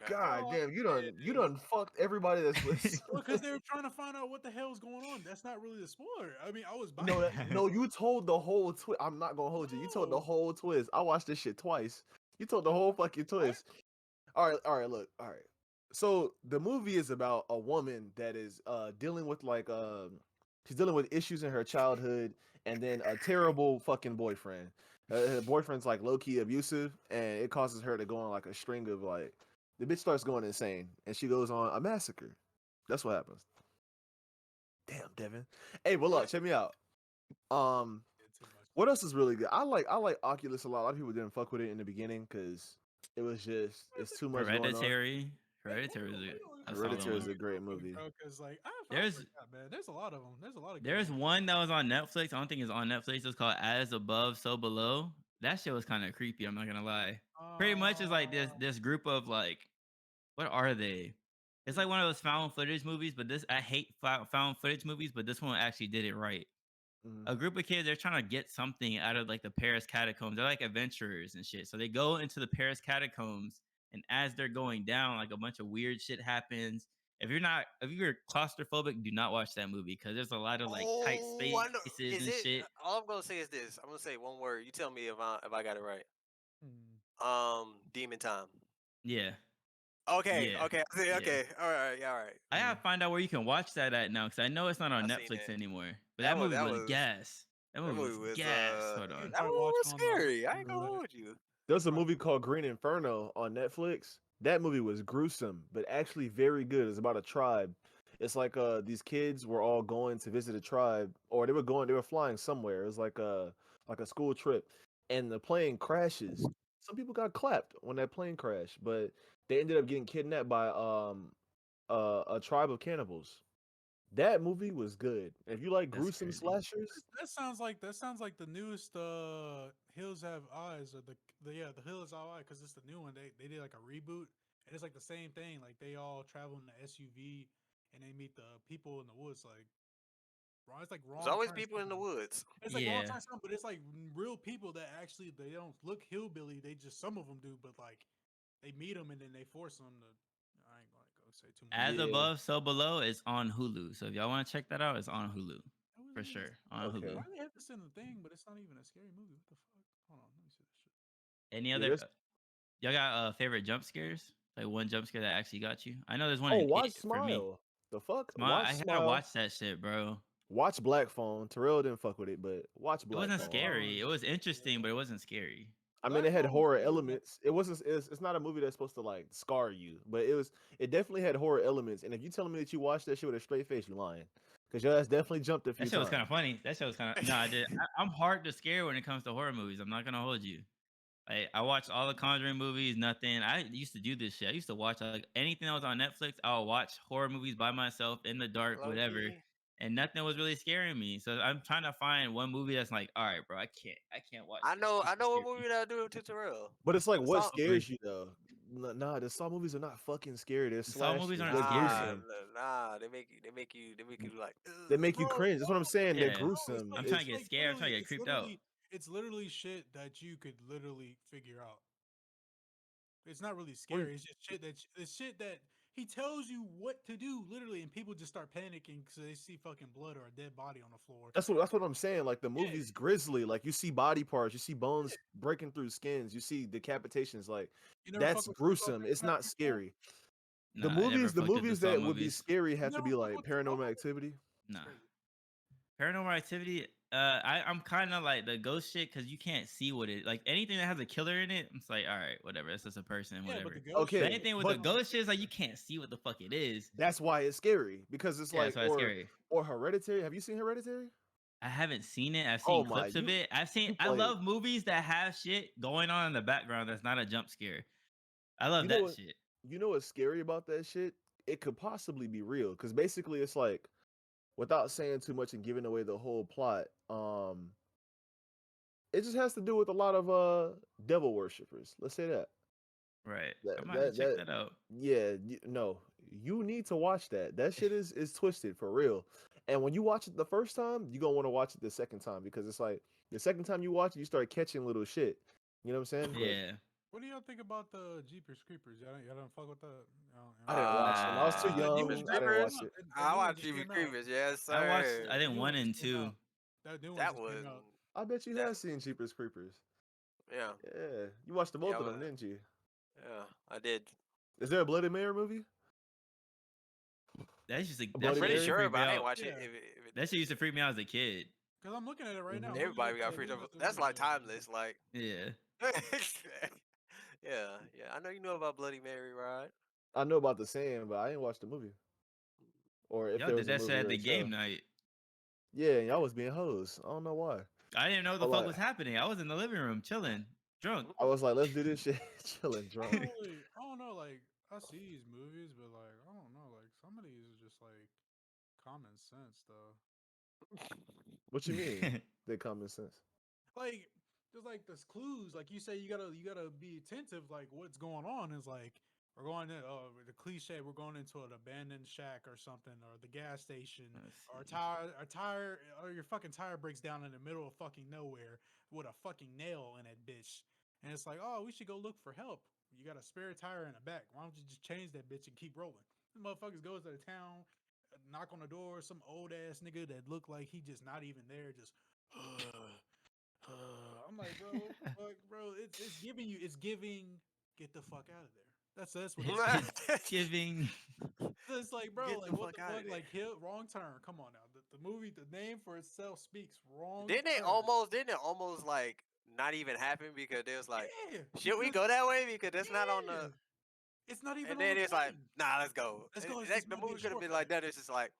okay. God Oh, damn, you yeah. done fucked everybody that's listening. Well, because they were trying to find out what the hell's going on. That's not really the spoiler. I mean, I was buying No, it. no, you told the whole twist. I'm not gonna hold you. You told the No. whole twist. I watched this shit twice. You told the whole fucking What? twist. All right, look, all right. So the movie is about a woman that is dealing with she's dealing with issues in her childhood and then a terrible fucking boyfriend. Her boyfriend's like low key abusive and it causes her to go on like a string of like the bitch starts going insane and she goes on a massacre. That's what happens. Damn, Devin. Hey, but look, What? check me out. Um, Yeah, too much. what else is really good? I like Oculus a lot. A lot of people didn't fuck with it in the beginning because it was just it's too much going on. Hereditary. Let Hereditary is me a look at solid this Hereditary is one. a movie real great quick, movie. bro. Because like I There's forgot, man. There's a lot of them. There's a lot of good there's ones. one that was on Netflix. I don't think it's on Netflix. It's called As Above, So Below. That shit was kind of creepy. I'm not gonna lie. Pretty much it's like Uh, this group of like, what are they? It's like one of those found footage movies, but this I hate found footage movies, but this one actually did it right. Mhm. A group of kids, they're trying to get something out of like the Paris catacombs. They're like adventurers and shit. So they go into the Paris catacombs, and as they're going down, like a bunch of weird shit happens. If you're claustrophobic, do not watch that movie because there's a lot of like tight Oh, I know. spaces Is and it? shit. All I'm gonna say is this. I'm gonna say one word. You tell me if I got it right. hmm. Demon Time. Yeah, Okay, Yeah, okay, I see, yeah. okay, all right, yeah, all right. I gotta find out where you can watch that at now, because I know it's not I on seen Netflix it. anymore. But That that was movie that was was gas. That that movie was movie was gas. Hold You can on. that probably movie watch was it scary. I ain't gonna on hold you. you There's a probably movie called Green Inferno on Netflix. That movie was gruesome, but actually very good. It's about a tribe. It's like these kids were all going to visit a tribe, or they were flying somewhere. It was like a school trip, and the plane crashes. Some people got clapped when that plane crashed, but they ended up getting kidnapped by a tribe of cannibals. That movie was good. If you like That's gruesome crazy. slashers, that sounds like the newest Hills Have Eyes, or the Hills Have Eyes, because it's the new one. They did like a reboot, and it's like the same thing. Like they all travel in the SUV and they meet the people in the woods. Like wrong, it's like There's wrong always turn people in the something. woods. It's like wrong Yeah. turn something, but it's like real people that actually they don't look hillbilly. They just some of them do, but like they meet them and then they force them to. I ain't gonna go say too much. As yeah, above, so below is on Hulu. So if y'all want to check that out, it's on Hulu That wasn't for even. sure. On okay, Hulu. Why do they have this in the thing? But it's not even a scary movie. What the fuck? Hold on, let me see this shit. Any yeah. other? There's Y'all got favorite jump scares? Like one jump scare that actually got you? I know there's one oh, in watch It for me. Smile. The fuck, Smile. watch I gotta Smile. watch that shit, bro. Watch Black Phone. Terrell didn't fuck with it, but watch It Black wasn't Black Phone. Phone scary. It is was interesting, yeah. but it wasn't scary. I mean, Black it had Phone was horror good. Like elements. It wasn't. It's not a movie that's supposed to like scar you, but it was. It definitely had horror elements. And if you telling me that you watched that shit with a straight face, you lying, because your ass definitely jumped a That few shit was kind times. of funny. That shit was kind of no. I did. I'm hard to scare when it comes to horror movies. I'm not gonna hold you. I watched all the Conjuring movies. Nothing. I used to do this shit. I used to watch like anything that was on Netflix. I'll watch horror movies by myself in the dark, Low whatever, key. and nothing was really scaring me. So I'm trying to find one movie that's like, all right, bro, I can't watch this. I This is know what scary. movie that do to Terrell. But it's like, The what song. scares you though? Nah, the Saw movies are not fucking scary. They're Saw movies slashers. aren't They're scary. gruesome. Nah. They make you like, They make you bro, cringe. That's what I'm saying. They're Yeah, no, gruesome. I'm trying It's to it's get like scared. I'm trying literally, to get creeped out. it's literally shit that you could literally figure out. It's not really what scary. It's just shit it's shit that he tells you what to do, literally, and people just start panicking because they see fucking blood or a dead body on the floor. that's what I'm saying. Like the Yeah, movie's grisly. Like you see body parts, you see yeah. bones breaking through skins, you see decapitations. Like You never that's fuck with stuff called gruesome. It's Paperback not People? scary. Nah, I never The fucked with the movies Saw that would be movies. scary You have to never be fuck like with the Saw Paranormal movies? Activity. That's Nah. crazy. Paranormal Activity. I'm kind of like the ghost shit because you can't see what it like anything that has a killer in it. It's like, all right, whatever. It's just a person, Yeah, but whatever. the ghost But shit, Okay, anything with the but ghost shit is like you can't see what the fuck it is. that's why it's scary because it's Yeah, that's like why it's scary. or Hereditary. Have you seen Hereditary? I haven't seen it. I've Oh seen my, clips of it. you I playing? love movies that have shit going on in the background that's not a jump scare. I You love know that what? shit. You know what's scary about that shit? It could possibly be real because basically it's like without saying too much and giving away the whole plot. It just has to do with a lot of devil worshippers. Let's say that. Right. That I'm about to that check that that out. yeah, no. You need to watch that. That shit is twisted for real. And when you watch it the first time, you're gonna want to watch it the second time because it's like the second time you watch it, you start catching little shit. You know what I'm saying? But Yeah. what do y'all think about the Jeepers Creepers? Y'all don't fuck with that? I Y'all didn't don't watch them. I was too because that new Jeepers young. one I just didn't came Creepers. watch out. it. That I new one watch just TV came out. Creepers. Yes, I watched sir. I That think new one one just and came two. out. That new one That just was came out. I bet you that. have seen Jeepers Creepers. Yeah, Yeah, you watched the yeah, both of them, didn't you? yeah. I did. Is there a Bloody Mary movie? A I'm That Bloody shit pretty used to Mary? sure, freak me but I ain't out. watch it. Yeah, If it That shit used to freak me out as a kid. because I'm looking at it right now. Hmm. I'm looking everybody at got the freaked new out. one. The That's new one. like timeless. Like, Yeah. yeah, yeah. I know you know about Bloody Mary, right? I know about the saying, but I ain't watched the movie. Or if Y'all there did was a that shit movie at or the a game show. night. Yeah, y'all was being hoes. I don't know why. I didn't know what I the fuck like was happening. I was in the living room chilling, drunk. I was like, let's do this shit, chilling drunk. I don't know. Like I see these movies, but like I don't know. Like some of these are just like common sense though. What you mean? They common sense. Like there's like there's clues. Like you say, you gotta be attentive. Like what's going on is like we're going to the cliche. We're going into an abandoned shack or something, or the gas station, Let's or see. or your fucking tire breaks down in the middle of fucking nowhere with a fucking nail in that bitch. And it's like, oh, we should go look for help. You got a spare tire in the back. Why don't you just change that bitch and keep rolling? The motherfuckers goes to the town, knock on the door. Some old ass nigga that look like he just not even there. Just, I'm like, bro, what the fuck, bro? It's giving you. It's giving. Get the fuck out of there. That's what It's giving. it's like, bro, Get like the what fuck the out fuck? of there. Like wrong turn. Come on now. The movie, the name for itself speaks wrong Didn't it turn. almost like not even happen because they was like, Yeah, should we because go that way because that's not on the. yeah, it's not even And on then the it's like, thing. nah, let's go. Let's And go. This the might be movie a could have been shortcut. like that. It's just like,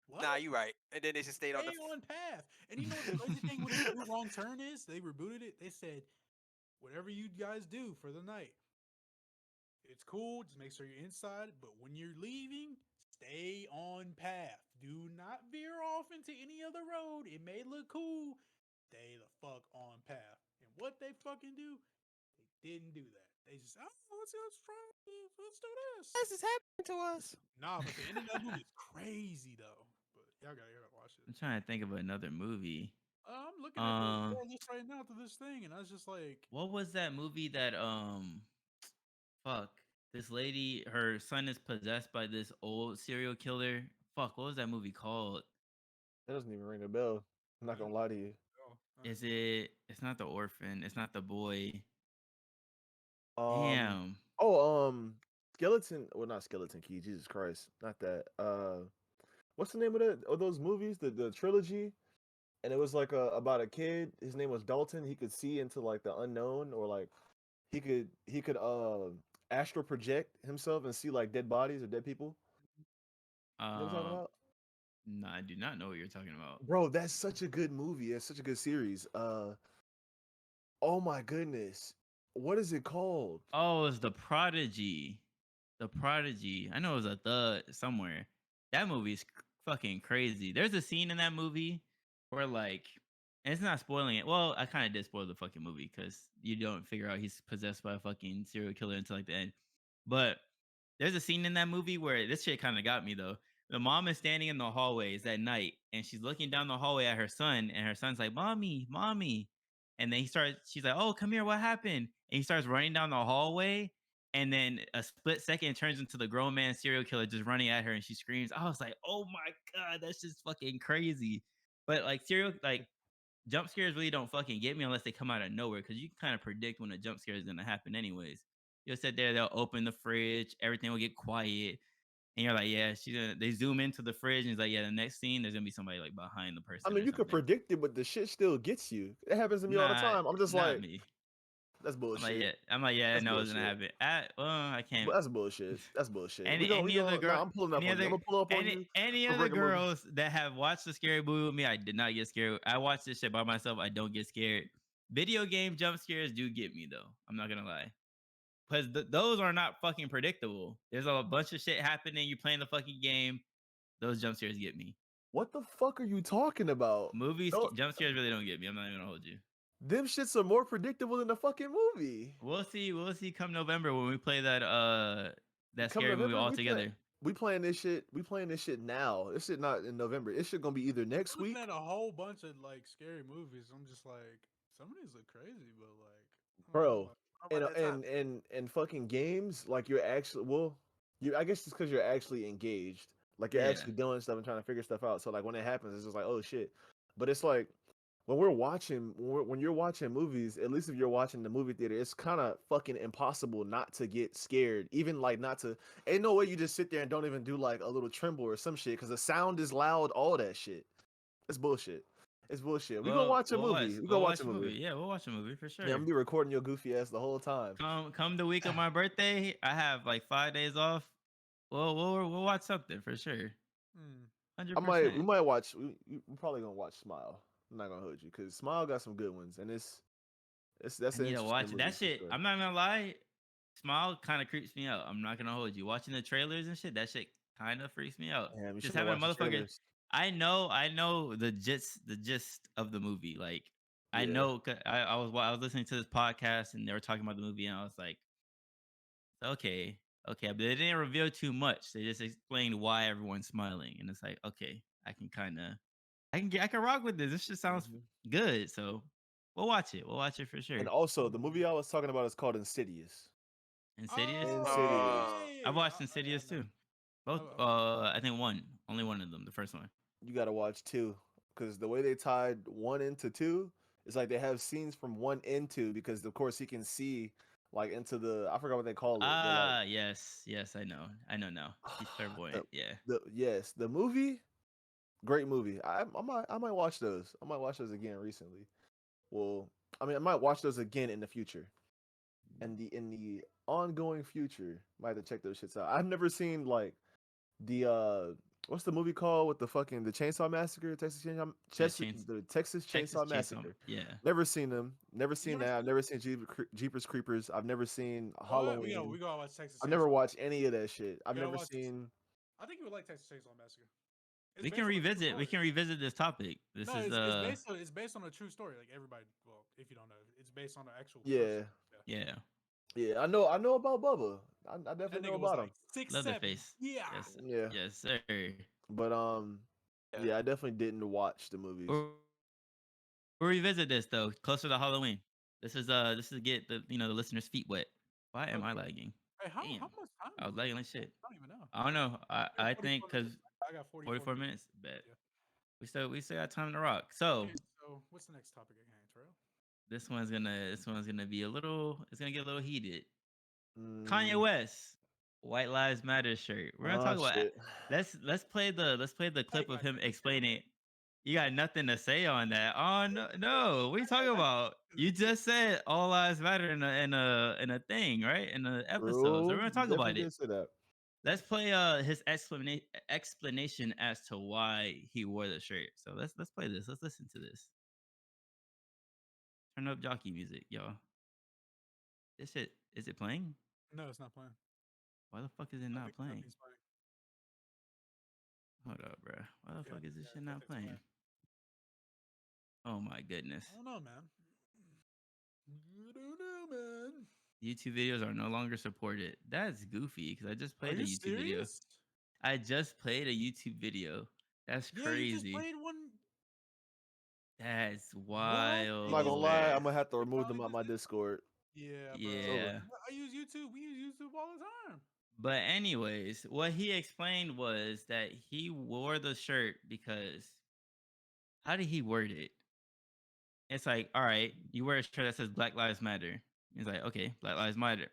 What? nah, you right. And then they just stayed on the. Stay on path. And you know what the crazy thing with this new wrong turn is? They rebooted it. They said, whatever you guys do for the night, it's cool. Just make sure you're inside. But when you're leaving, stay on path. Do not veer off into any other road. It may look cool. Stay the fuck on path. And what they fucking do, they didn't do that. They just, oh, let's try this. Let's do this. This is happening to us. Nah, but the ending of that movie is crazy though. But y'all gotta watch it. I'm trying to think of another movie. I'm looking at the Um, short list right now to this thing, and I was just like, what was that movie that fuck, this lady, her son is possessed by this old serial killer. Fuck, what was that movie called? That doesn't even ring a bell. I'm not gonna lie to you. oh, Is it? It's not the orphan. It's not the boy. Um. Damn. Oh. Skeleton. Well, not Skeleton Key. Jesus Christ. Not that. What's the name of those movies? The trilogy. And it was like about a kid. His name was Dalton. He could see into like the unknown, or like he could astral project himself and see like dead bodies or dead people. You know what I'm talking Um, about? no, I do not know what you're talking about. Bro, that's such a good movie. It's such a good series. Oh my goodness. What is it called? Oh, it's The Prodigy. The Prodigy. I know it was a thug somewhere. That movie's fucking crazy. There's a scene in that movie where like, and it's not spoiling it. Well, I kind of did spoil the fucking movie because you don't figure out he's possessed by a fucking serial killer until like the end. But there's a scene in that movie where this shit kind of got me though. The mom is standing in the hallways at night and she's looking down the hallway at her son, and her son's like, "Mommy, mommy." And then she's like, "Oh, come here, what happened?" And he starts running down the hallway. And then a split second it turns into the grown man serial killer just running at her and she screams. I was like, oh my God, that's just fucking crazy. But like jump scares really don't fucking get me unless they come out of nowhere, because you can kind of predict when a jump scare is gonna happen anyways. You'll sit there, they'll open the fridge, everything will get quiet, and you're like, yeah, they zoom into the fridge and it's like, yeah, the next scene there's gonna be somebody like behind the I person mean, or you could something. predict it, but the shit still gets you. It happens to me all the Nah, time. I'm just not like, me. that's bullshit. I'm like, yeah, I That's know it's gonna bullshit. happen. I can't. That's bullshit. That's bullshit. Any We other going girl, nah, I'm pulling up any on you. I'm other, gonna pull up on you any for other breaking movie. girls that have watched the scary movie with me, I did not get scared. I watched this shit by myself. I don't get scared. Video game jump scares do get me though. I'm not gonna lie, because those are not fucking predictable. There's a bunch of shit happening. You're playing the fucking game. Those jump scares get me. What the fuck are you talking about? No, Jump scares really don't get me. I'm not even gonna hold you. them shits are more predictable than the fucking movie. We'll see. We'll see come November when we play that Come scary movie November, all together. we playing this shit. We playing this shit now. This shit not in November. It should gonna be either next I'm looking week, at a whole bunch of like scary movies. I'm just like, some of these look crazy, but like, I don't know. bro. Like, How And about that time? fucking games, like you're actually you. I guess it's because you're actually engaged. Like you're Yeah. actually doing stuff and trying to figure stuff out. So like when it happens, it's just like, oh shit. But it's like when you're watching movies, at least if you're watching the movie theater, it's kind of fucking impossible not to get scared. Even like not to, ain't no way you just sit there and don't even do like a little tremble or some shit because the sound is loud. All that shit. It's bullshit. It's bullshit. We gonna Well, watch a movie. We gonna we'll watch watch a a movie. movie. Yeah, we'll watch a movie for Yeah, I'm sure. gonna be recording your goofy ass the whole time. Come the week of my birthday, I have like 5 days off. We'll watch something for sure. hmm. 100%. We might watch. We probably gonna watch Smile. I'm not gonna hold you because Smile got some good ones, and that's I an need to interesting watch it. movie That for shit, sure. I'm not gonna lie. Smile kind of creeps me out. I'm not gonna hold you. Watching the trailers and shit, that shit kind of freaks me out. Damn, you Just shouldn't have having a watched the motherfucker. trailers. I know the gist of the movie. Like I Yeah. know. I was listening to this podcast and they were talking about the movie, and I was like, okay, okay, but they didn't reveal too much. They just explained why everyone's smiling, and it's like, okay, I can rock with this. This just sounds Hmm. good. So we'll watch it. We'll watch it for And sure. also, the movie I was talking about is called Insidious. Insidious. Insidious. Oh I've watched yeah, Insidious yeah. too. Both. I know. I think only one of them. The first one. You gotta watch two because the way they tied one into two, it's like they have scenes from one into because of course he can see like into the I forgot what they call it. They're like Ah, yes, yes, I know now. He's the clairvoyant. Yeah, the movie, great movie. I might watch those. I might watch those again recently. Well, I mean, I might watch those again in the future. And in the ongoing future, might have to check those shits out. I've never seen like the what's the movie called with the fucking the Chainsaw Massacre, yeah. Chains, The Texas Texas Chainsaw Chainsaw. Massacre. Yeah, Never seen them. Never You seen never that. I've seen it? never seen Jeepers Creepers. I've never seen What? We Halloween. gotta watch Texas I've never Chainsaw. watched any of that shit. We I've gotta never watch. seen. I think you would like Texas Chainsaw Massacre. It's we can based on a true revisit. We story. can revisit this topic. This No, is it's based on a true story. Like everybody, well, if you don't know, it's based on an actual person. Yeah, Yeah. yeah. yeah. I know about Bubba. I That definitely know nigga was about him. like 6'7". Leatherface. Yeah. Yes, Yeah, yes, sir. but Yeah. yeah, I definitely didn't watch the movies. We'll revisit this though, closer to Halloween. This is get the listeners' feet wet. Why am I Okay. lagging? Hey, how Damn, much time I do was we got? lagging like shit. I don't even know. I don't know. I We got I think 44 because minutes. I got 44 44 minutes. minutes, bet Yeah. we still got time to rock. So Okay. So what's the next topic at hand, Terrell? this one's gonna be a little. It's gonna get a little heated. Kanye Mm, West, White Lives Matter shirt. We're gonna oh talk about. shit. Let's play the I clip ain't of got him shit to say on that. explaining. You got nothing to say on that. Oh no, no. What are you I talking got about? shit You to say. just said all lives matter in a thing, right? In the episode. So we're True. gonna talk Definitely about it. did say that. Let's play his explanation as to why he wore the shirt. So let's play this. Let's listen to this. Turn up jockey music, y'all. This shit is it playing? No, it's not playing. Why the fuck is it not playing? Nothing's playing. Hold up, bro. Why the Yeah, fuck is this shit not nothing's playing? playing. Oh my goodness. I don't know, man. I don't know, man. YouTube videos are no longer supported. That's goofy because I just Are played a you YouTube video. serious? I just played a YouTube video. That's Yeah, you just crazy. played one. That's What? I'm not It is gonna wild, lie. man. I'm gonna have to it remove finally them out just my did. Discord. Yeah, It's bro. over. Yeah. I use YouTube. We use YouTube all the time. But anyways, what he explained was that he wore the shirt because how did he word it? It's like, all right, you wear a shirt that says Black Lives Matter. He's like, okay, Black Lives Matter.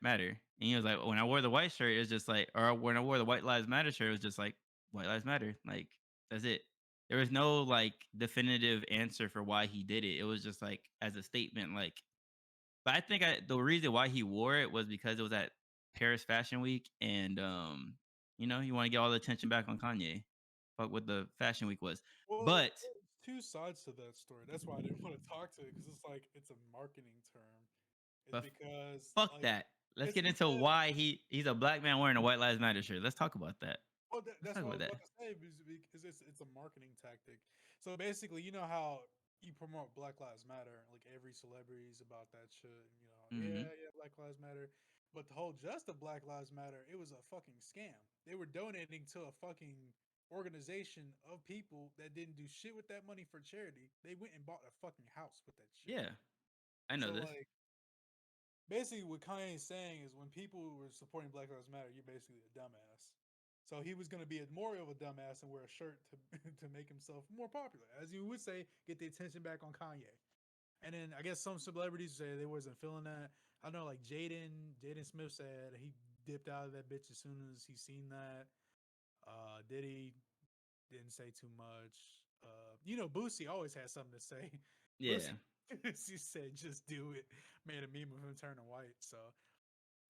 And he was like, when I wore the white shirt, it's just like, or when I wore the White Lives Matter shirt, it was just like White Lives Matter. Like that's it. There was no like definitive answer for why he did it. It was just like as a statement, like. But I think the reason why he wore it was because it was at Paris Fashion Week, and you want to get all the attention back on Kanye. Fuck what the Fashion Week was, Well, but there's two sides to that story. That's why I didn't want to talk to it because it's like it's a marketing term. It's but because fuck like that. Let's it's get into because why he's a black man wearing a White Lives Matter shirt. Let's talk about that. well, Let's that's talk what I about was that. about to say because it's a marketing tactic. So basically, you know how you promote Black Lives Matter, like every celebrity's about that shit. Hmm. Yeah, Black Lives Matter. But the whole just of Black Lives Matter, it was a fucking scam. They were donating to a fucking organization of people that didn't do shit with that money for charity. They went and bought a fucking house with that shit. Yeah, I know So this. like basically what Kanye is saying is when people were supporting Black Lives Matter, you're basically a dumbass. So he was going to be more of a dumbass and wear a shirt to to make himself more popular, as you would say, get the attention back on Kanye. And then I guess some celebrities say they wasn't feeling that. I know like Jaden Smith said he dipped out of that bitch as soon as he seen that. Diddy didn't say too much. Boosie always has something to say. Yeah, Boosie, Boosie said, "Just do it." Made a meme of him turning white. So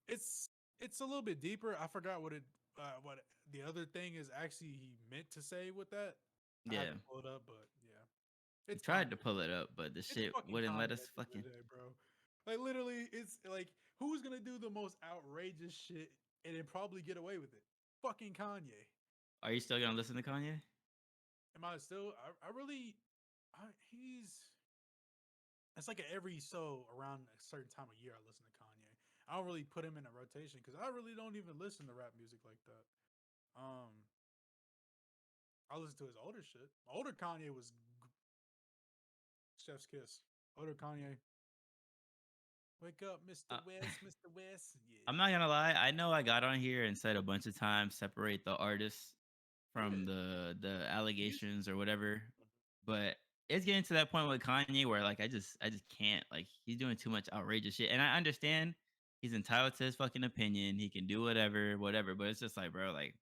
it's a little bit deeper. I forgot what the other thing is actually he meant to say with that. I have yeah. to pull it up, but yeah, We it's tried to Kanye. pull it up, but the It's shit fucking wouldn't let Kanye us at the end of fucking. the day, bro. Like literally, it's like who's gonna do the most outrageous shit and then probably get away with it? Fucking Kanye. Are you still gonna listen to Kanye? Am I still? I really, he's. It's like every so around a certain time of year I listen to Kanye. I don't really put him in a rotation because I really don't even listen to rap music like that. Um, I listen to his older shit. Older Kanye was Chef's Kiss. Older Kanye. Wake up, Mr. Uh, West, Mr. West. I'm Yeah, not gonna lie. I know I got on here and said a bunch of times separate the artists from yeah. the Music. allegations or whatever, but it's getting to that point with Kanye where like I just can't. Like he's doing too much outrageous shit, and I understand. He's entitled to his fucking opinion. He can do whatever, whatever. But it's just like, bro, like,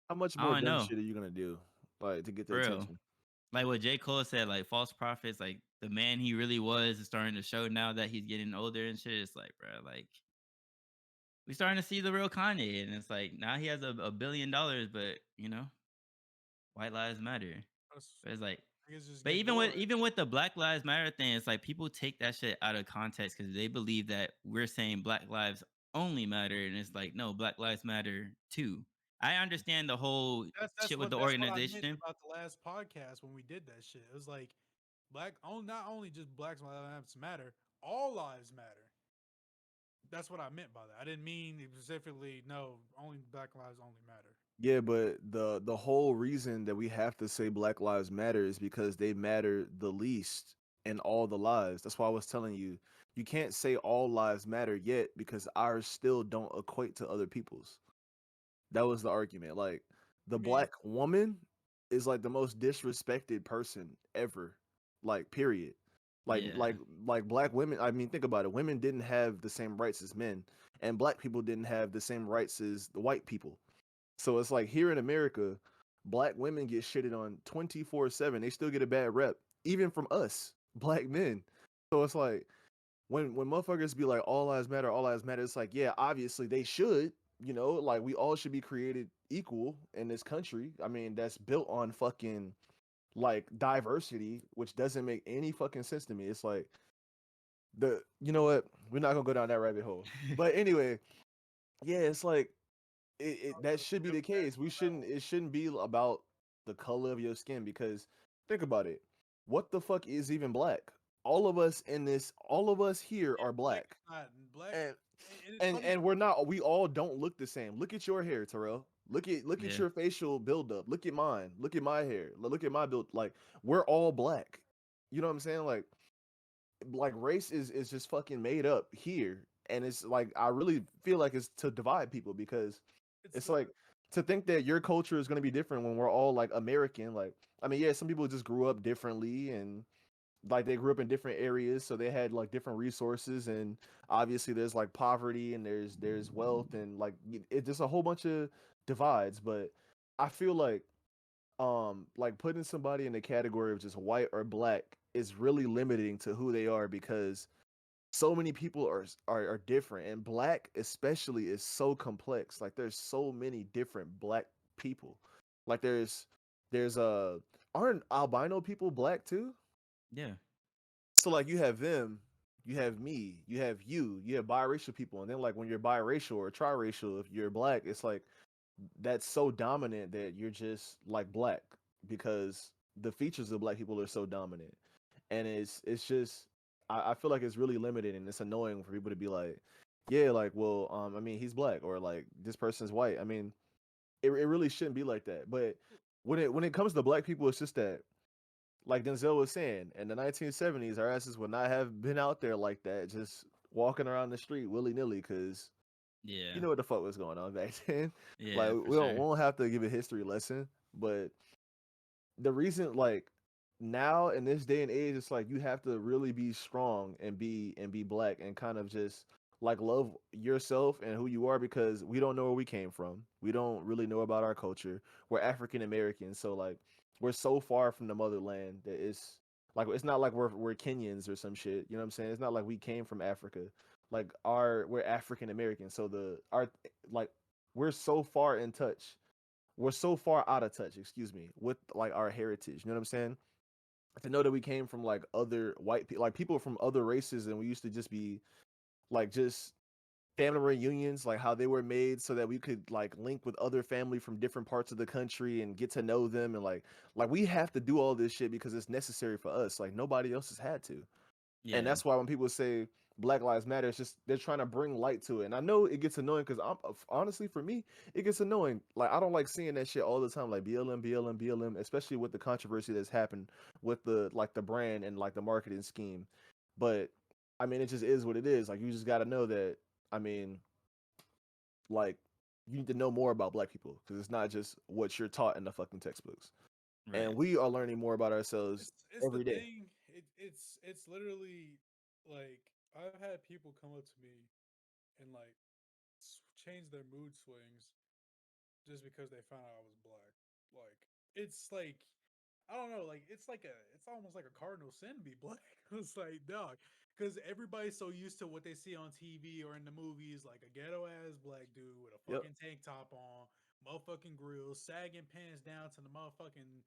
How much I more don't dumb know, shit are you gonna do, like, to get the for real. attention? Like what J. Cole said, like false prophets, like the man he really was is starting to show now that he's getting older and shit. It's like, bro, like we starting to see the real Kanye, and it's like now he has $1 billion, but white lives matter. That's, But it's like, niggas just but get even with bored. even with the Black Lives Matter thing, it's like people take that shit out of context because they believe that we're saying Black lives only matter, and it's like no, Black lives matter too. I understand the whole shit with the That's what I meant organization. about the last podcast when we did that shit. It was like not only just Black lives matter, all lives matter. That's what I meant by that. I didn't mean specifically no, only Black lives only matter. Yeah, but the whole reason that we have to say Black Lives Matter is because they matter the least in all the lives. That's why I was telling you, you can't say all lives matter yet because ours still don't equate to other people's. That was the argument. Like I the mean, black woman is like the most disrespected person ever. Like period. Like Yeah, like like black women, I mean think about it. Women didn't have the same rights as men and black people didn't have the same rights as the white people. So it's like here in America, black women get shitted on 24/7. They still get a bad rep even from us, black men. So it's like when motherfuckers be like all lives matter, it's like, yeah, obviously they should, like we all should be created equal in this country. I mean, that's built on fucking like diversity, which doesn't make any fucking sense to me. It's like you know what? We're not gonna go down that rabbit hole. But anyway, yeah, it's like that should be the case. It shouldn't be about the color of your skin because think about it. What the fuck is even black? All of us here yeah, are black. black, And and it's and funny. and we're not we all don't look the same. Look at your hair, Terrell. Look at yeah, your facial buildup. Look at mine. Look at my hair. Look at my build. Like we're all black. You know what I'm saying? Like race is just fucking made up here. And it's like I really feel like it's to divide people because It's it's like to think that your culture is gonna be different when we're all like American. Like I mean, yeah, some people just grew up differently and like they grew up in different areas so they had like different resources and obviously there's like poverty and there's wealth and it's just a whole bunch of divides. But I feel like putting somebody in the category of just white or black is really limiting to who they are because so many people are different and black especially is so complex. Like there's so many different black people. Like there's aren't albino people black too? yeah, So like you have them, you have me, you have biracial people, and then like when you're biracial or triracial, if you're black, it's like that's so dominant that you're just like black because the features of black people are so dominant, and it's just I feel like it's really limited and it's annoying for people to be like, yeah, like well, I mean he's black or like this person's white. I mean it really shouldn't be like that, but when it comes to black people, it's just that like Denzel was saying, in the 1970s, our asses would not have been out there like that, just walking around the street willy nilly, because yeah, you know what the fuck was going on back then. Like yeah, for we sure. don't have to give a history lesson, but the reason like now in this day and age it's like you have to really be strong and be black and kind of just like love yourself and who you are because we don't know where we came from, we don't really know about our culture, we're African Americans, so like we're so far from the motherland that it's like it's not like we're Kenyans or some shit, you know what I'm saying? It's not like we came from Africa. Like we're African Americans, so like we're so far in touch, we're so far out of touch, excuse me, with like our heritage. You know what I'm saying? To know that we came from like other white people, like people from other races, and we used to just be like just family reunions, like how they were made so that we could like link with other family from different parts of the country and get to know them and like we have to do all this shit because it's necessary for us. Like nobody else has had to. And Yeah, that's why when people say Black Lives Matter, it's just they're trying to bring light to it. And I know it gets annoying because I'm honestly for me, it gets annoying. Like I don't like seeing that shit all the time, like BLM, BLM, BLM, especially with the controversy that's happened with the brand and like the marketing scheme. But I mean, it just is what it is. Like you just got to know that. I mean, like you need to know more about Black people because it's not just what you're taught in the fucking textbooks. right. And we are learning more about ourselves it's the every day. thing. It's literally like I've had people come up to me and like change their mood swings just because they found out I was black. Like it's like I don't know, like it's almost like a cardinal sin to be black. It's like dog, because everybody's so used to what they see on TV or in the movies, like a ghetto ass black dude with a Yep. fucking tank top on, motherfucking grills, sagging pants down to the motherfucking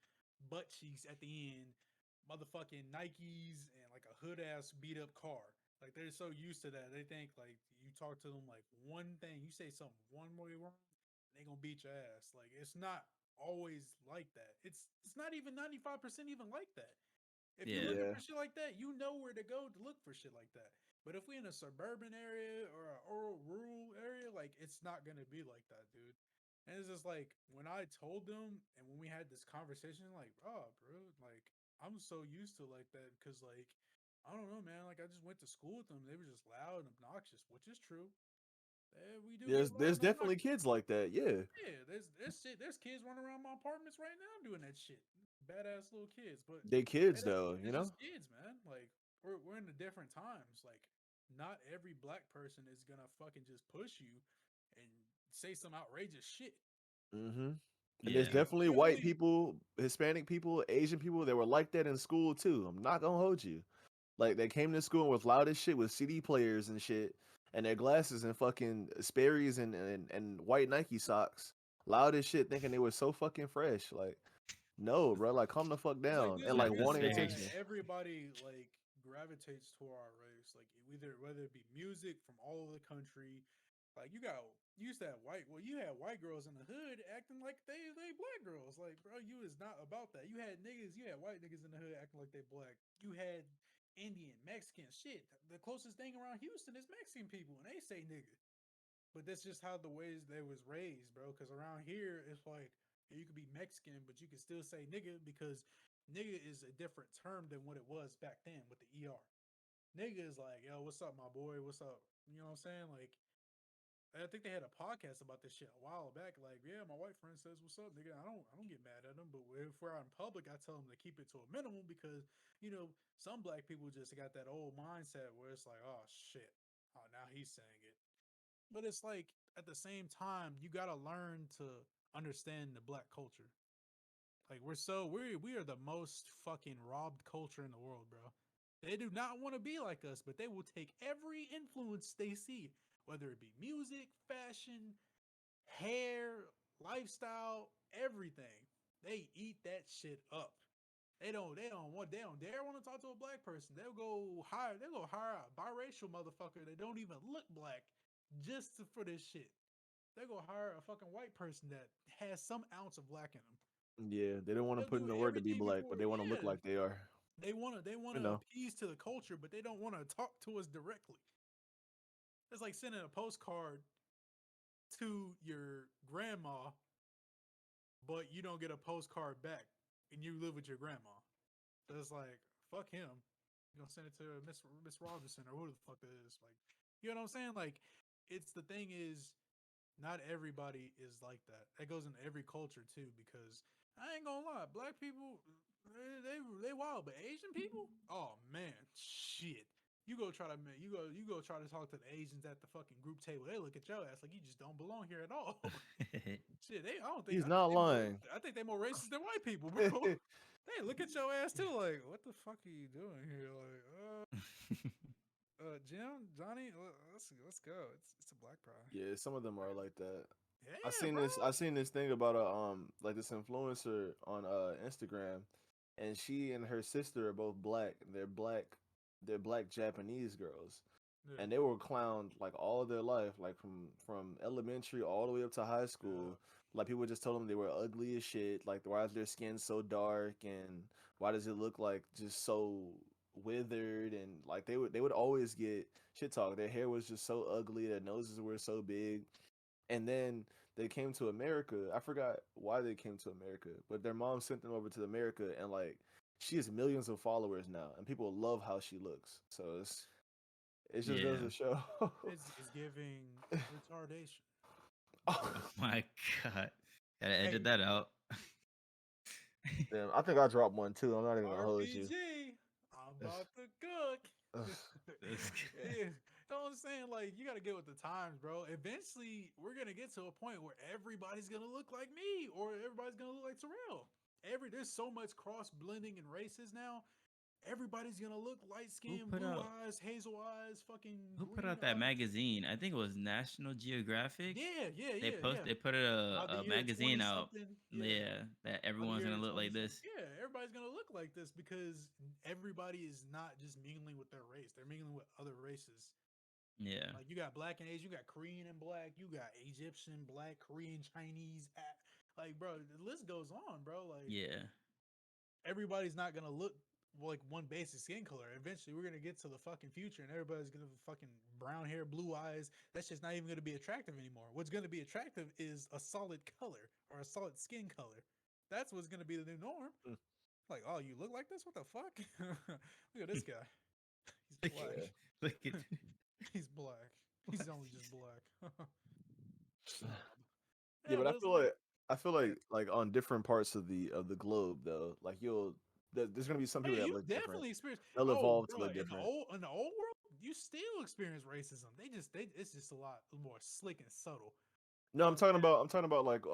butt cheeks at the end, motherfucking Nikes and like a hood ass beat up car. Like they're so used to that, they think like you talk to them like one thing, you say something one way wrong, they gonna beat your ass. Like it's not always like that. It's not even 95% even like that. If you're Yeah. looking Yeah. for shit like that, you know where to go to look for shit like that. But if we in a suburban area or a rural area, like it's not gonna be like that, dude. And it's just like when I told them and when we had this conversation, like, oh, bro, like I'm so used to like that because like I don't know, man. Like I just went to school with them. They were just loud and obnoxious, which is true. We do get loud There's and definitely obnoxious. kids like that. Yeah. Yeah, there's shit. There's kids running around my apartments right now doing that shit. Badass little kids, but They kids though, you it's know? just kids, man. Like we're in the different times. Like not every black person is gonna fucking just push you and say some outrageous shit. Mm-hmm. And there's Yeah. definitely You white only people, Hispanic people, Asian people that were like that in school too. I'm not gonna hold you. Like they came to school with loud as shit with CD players and shit, and their glasses and fucking Sperry's and white Nike socks. Loud as shit, thinking they were so fucking fresh. Like, no, bro. Like, calm the fuck it's like down there's and a like Not the reason wanting why attention. Sperry's. everybody like gravitates to our race. Like whether it be music from all over the country. Like you used to have you had white girls in the hood acting like they black girls. Like bro, you is not about that. You had white niggas in the hood acting like they black. You had Indian, Mexican shit. The closest thing around Houston is Mexican people, and they say nigga. But that's just how the ways they was raised, bro. Because around here, it's like you could be Mexican, but you can still say nigga because nigga is a different term than what it was back then with the ER. Nigga is like, yo, what's up, my boy? What's up? You know what I'm saying? Like, I think they had a podcast about this shit a while back. Like, yeah, my white friend says, "What's up, nigga?" I don't get mad at them, but if we're out in public, I tell them to keep it to a minimum because you know some black people just got that old mindset where it's like, "Oh shit, oh now he's saying it." But it's like at the same time, you gotta learn to understand the black culture. Like we are the most fucking robbed culture in the world, bro. They do not want to be like us, but they will take every influence they see, whether it be music, fashion, hair, lifestyle, everything. They eat that shit up. They don't dare want to talk to a black person. They'll go hire a biracial motherfucker that don't even look black for this shit. They go hire a fucking white person that has some ounce of black in them. Yeah, they don't want to They'll put in do the word to be everything black, but before. they want to look Yeah, like they are. they You wanna know. appease to the culture, but they don't want to talk to us directly. It's like sending a postcard to your grandma, but you don't get a postcard back, and you live with your grandma. So it's like fuck him. You gonna send it to Miss Robinson or who the fuck that is? Like, you know what I'm saying? Like, it's the thing is not everybody is like that. That goes in every culture too. Because I ain't gonna lie, black people they wild, but Asian people, oh man, shit. You go try to talk to the Asians at the fucking group table. They look at your ass like you just don't belong here at all. Shit, they I don't think He's not lying. I think they more racist than white people, bro. They look at your ass too, like what the fuck are you doing here? Like, Jim, Johnny, let's go. It's a black pride. Yeah, some of them are like that. Yeah, bro. I seen this thing about a like this influencer on Instagram, and she and her sister are both black. They're black Japanese girls. Yeah, And they were clowned like all of their life, like from elementary all the way up to high yeah. school. Like people just told them they were ugly as shit. Like why is their skin so dark and why does it look like just so withered and like they would always get shit talk. Their hair was just so ugly, their noses were so big. And then they came to America. I forgot why they came to America, but their mom sent them over to America and like she has millions of followers now and people love how she looks. So it just goes Yeah. to show. It's giving retardation. Oh my god. Gotta edit Hey, that out. Damn, I think I dropped one too. I'm not even gonna hold you. RPG. I'm about to cook. Ugh. That's Yeah, don't saying? Like, you got to get with the times, bro. Eventually, we're gonna get to a point where everybody's gonna look like me, or everybody's gonna look like Terrell. There's so much cross blending in races now. Everybody's gonna look light Who skin, put blue out eyes, hazel eyes, fucking who put green out that eyes. magazine? I think it was National Geographic. Yeah, yeah, They yeah, post yeah. they put By the a year magazine 20 out. something, yeah. Yeah, that By the everyone's gonna year look 20 like something, this. yeah, everybody's gonna look like this because everybody is not just mingling with their race; they're mingling with other races. Yeah. Like you got black and Asian, you got Korean and black, you got Egyptian, black, Korean, Chinese. Like, bro, the list goes on, bro. Like, Yeah. everybody's not gonna look like one basic skin color. Eventually, we're gonna get to the fucking future, and everybody's gonna have fucking brown hair, blue eyes. That's just not even gonna be attractive anymore. What's gonna be attractive is a solid color or a solid skin color. That's what's gonna be the new norm. Mm. Like, oh, you look like this? What the fuck? Look at this guy. He's Look black. at look at He's black. He's only just black. Yeah, Yeah, but but it's like, I feel yeah. like on different parts of the globe though, like there's gonna be some Oh people yeah, that you look different. definitely experience. They'll Oh, evolve to bro, look different. in the old world, you still experience racism. They it's just a lot more slick and subtle. You No, know what I'm I'm talking about like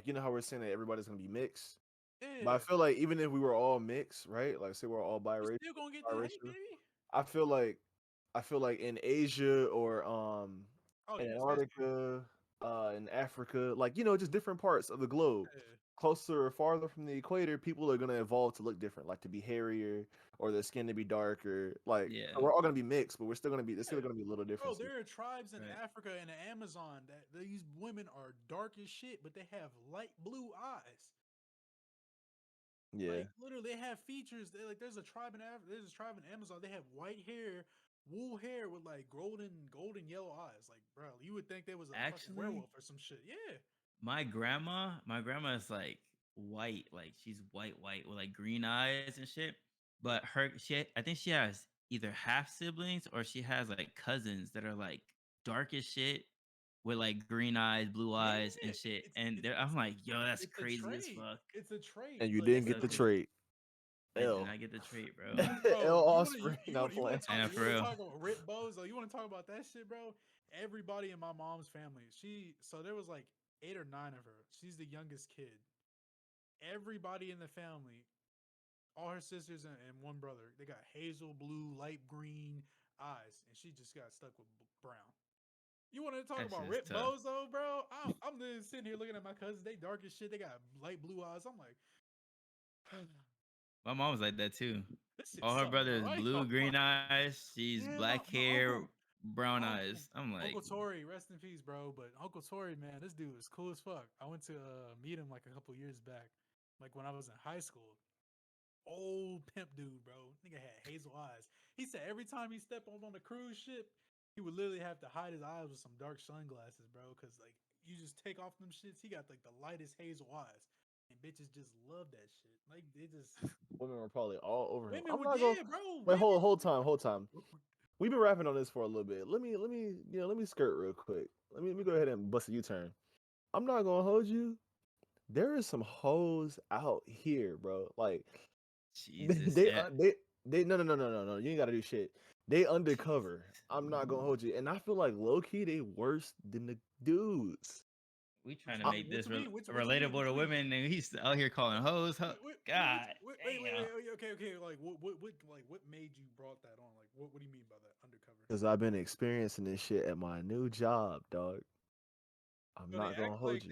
you know how we're saying that everybody's gonna be mixed. saying? But I Yeah, feel like even if we were all mixed, right? Like say we're all you still gonna get the hate, biracial, baby. I feel like in Asia or Oh, in you experience. Antarctica, in Africa, like just different parts of the globe, Yeah, closer or farther from the equator, people are gonna evolve to look different, like to be hairier or their skin to be darker. Like yeah. so we're all gonna be mixed, but we're still gonna be there's still yeah. gonna be little Bro, differences. there are tribes in Right. Africa and the Amazon that these women are dark as shit, but they have light blue eyes. Yeah. Like literally, they have features. They, like there's a tribe in there's a tribe in Amazon. They have white hair, wool hair with like golden yellow eyes. Like, bro, you would think there was a fucking Actually, werewolf or some shit. Yeah, my grandma is like white, like she's white with like green eyes and shit. But I think she has either half siblings or she has like cousins that are like dark as shit with like green eyes, blue yeah. eyes and shit. It's And it's I'm like, yo, that's it's a crazy as trait. fuck. It's a trait. And you Like, didn't That's get so the crazy. trait. I did L. not get the trait, bro. L bro, offspring. No, I'm you want playing. to I talk know you for want to real. talk about Rip Bozo? You want to talk about that shit, bro? Everybody in my mom's family, so there was like 8 or 9 of her. She's the youngest kid. Everybody in the family, all her sisters and one brother, they got hazel blue, light green eyes, and she just got stuck with brown. You want to talk That shit about is Rip tough. Bozo, bro? I'm just sitting here looking at my cousins. They dark as shit. They got light blue eyes. I'm like, My mom was like that too. this shit's All her something brothers right. blue, green eyes. She's Yeah, black my hair, uncle, brown my uncle, eyes. I'm like, Uncle Tori, rest in peace, bro. But Uncle Tori, man, this dude is cool as fuck. I went to meet him like a couple years back, like when I was in high school. Old pimp dude, bro. Nigga had hazel eyes. He said every time he stepped on the cruise ship, he would literally have to hide his eyes with some dark sunglasses, bro. Cause like you just take off them shits, he got like the lightest hazel eyes, and bitches just love that shit. Like they just Women were probably all over him. women I'm would, not going. yeah, bro. Wait, Women, hold time. We've been rapping on this for a little bit. Let me skirt real quick. Let me go okay. ahead and bust a U-turn. I'm not gonna hold you. There is some hoes out here, bro. Like Jesus. they no. You ain't gotta do shit. They undercover. Jesus. I'm not gonna hold you. And I feel like low key they worse than the dudes. We What trying to you I, make mean? What this you mean? What you mean? relatable What to you mean? women, and he's out here calling hoes. God damn. Okay. Like, what made you brought that on? Like, what do you mean by that undercover? Cause I've been experiencing this shit at my new job, dog. I'm So they not gonna act hold like you.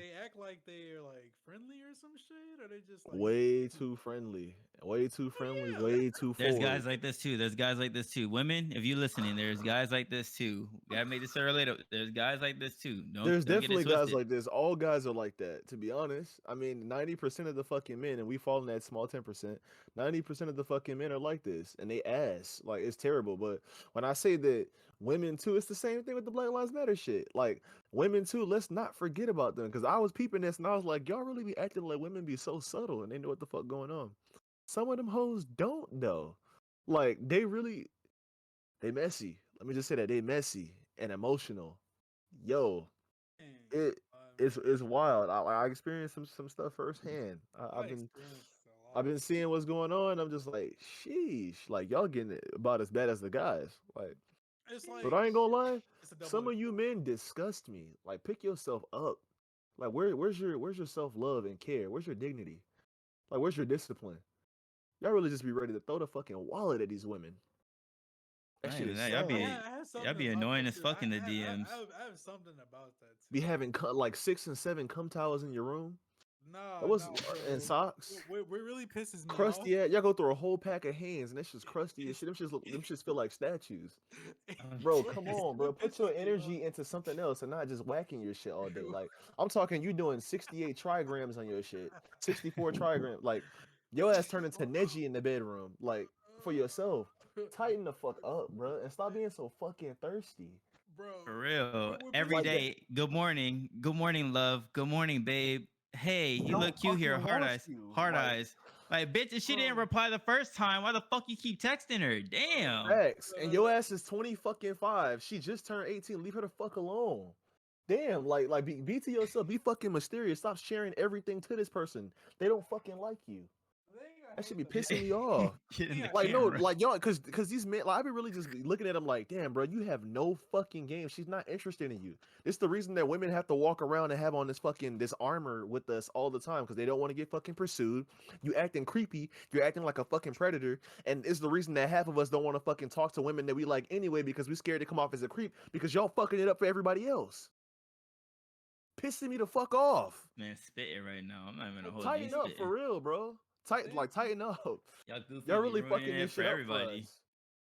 they're like friendly or some shit, or they just like, Way too friendly. Way too oh friendly. yeah, Way too There's forward. guys like this too. There's guys like this too. Women, if you listening, there's guys like this too. Gotta make this relatable. There's guys like this too. There's Don't get it definitely guys twisted. like this. All guys are like that, to be honest. I mean, 90% of the fucking men, and we fall in that small 10%, 90% of the fucking men are like this, and they ass. Like, it's terrible. But when I say that women too, it's the same thing with the Black Lives Matter shit. Like, women too, let's not forget about them. Because I was peeping this, and I was like, y'all really be acting like women be so subtle, and they know what the fuck going on. Some of them hoes don't, though. Like, they messy. Let me just say that. They messy and emotional. Yo. man. It it's wild. I experienced some stuff firsthand. I experienced a I've lot. been seeing what's going on. I'm just like, sheesh, like y'all getting it about as bad as the guys. Like, It's like But I ain't gonna lie, it's a double some edged of you sword. men disgust me. Like, pick yourself up. Like, where's your self love and care? Where's your dignity? Like, where's your discipline? Y'all really just be ready to throw the fucking wallet at these women. That Not shit even is that. sad. I have Y'all something be about annoying that as too. fuck in the DMs. I have something about that Be too. having like 6 and 7 cum towels in your room. That Nah, was nah, and bro. socks. What really pisses me off? Crusty ass. Y'all go through a whole pack of hands and that shit's crusty as shit. Them shits feel like statues. Bro, come on, bro. What Put your pisses me off? energy into something else and not just whacking your shit all day. Like, I'm talking you doing 68 trigrams on your shit, 64 trigrams. Like, your ass turning to Neji in the bedroom. Like, for yourself. Tighten the fuck up, bro. And stop being so fucking thirsty. Bro, For real. what Every Like pisses that. day. Good morning. Good morning, love. Good morning, babe. Hey, you Don't look cute here. fucking Heart want eyes. you. Heart eyes. Like, bitch, if she didn't bro, reply the first time, why the fuck you keep texting her? Damn. Facts. And your ass is 20 fucking 5. She just turned 18. Leave her the fuck alone. Damn, like be to yourself. Be fucking mysterious. Stop sharing everything to this person. They don't fucking like you. the thing I That should hate be the pissing most. me off. Get in the Yeah, Like no, camera. like y'all, cause these men, like I be really just be looking at them like, damn, bro, you have no fucking game. She's not interested in you. It's the reason that women have to walk around and have on this armor with us all the time because they don't want to get fucking pursued. You acting creepy. You're acting like a fucking predator, and it's the reason that half of us don't want to fucking talk to women that we like anyway because we're scared to come off as a creep because y'all fucking it up for everybody else. Pissing me the fuck off. Man, spitting right now. I'm not even gonna hold you. Tighten up Spitting. for real, bro. Tighten up. Y'all Y'all goofies be really ruining fucking it this for shit up for everybody. us.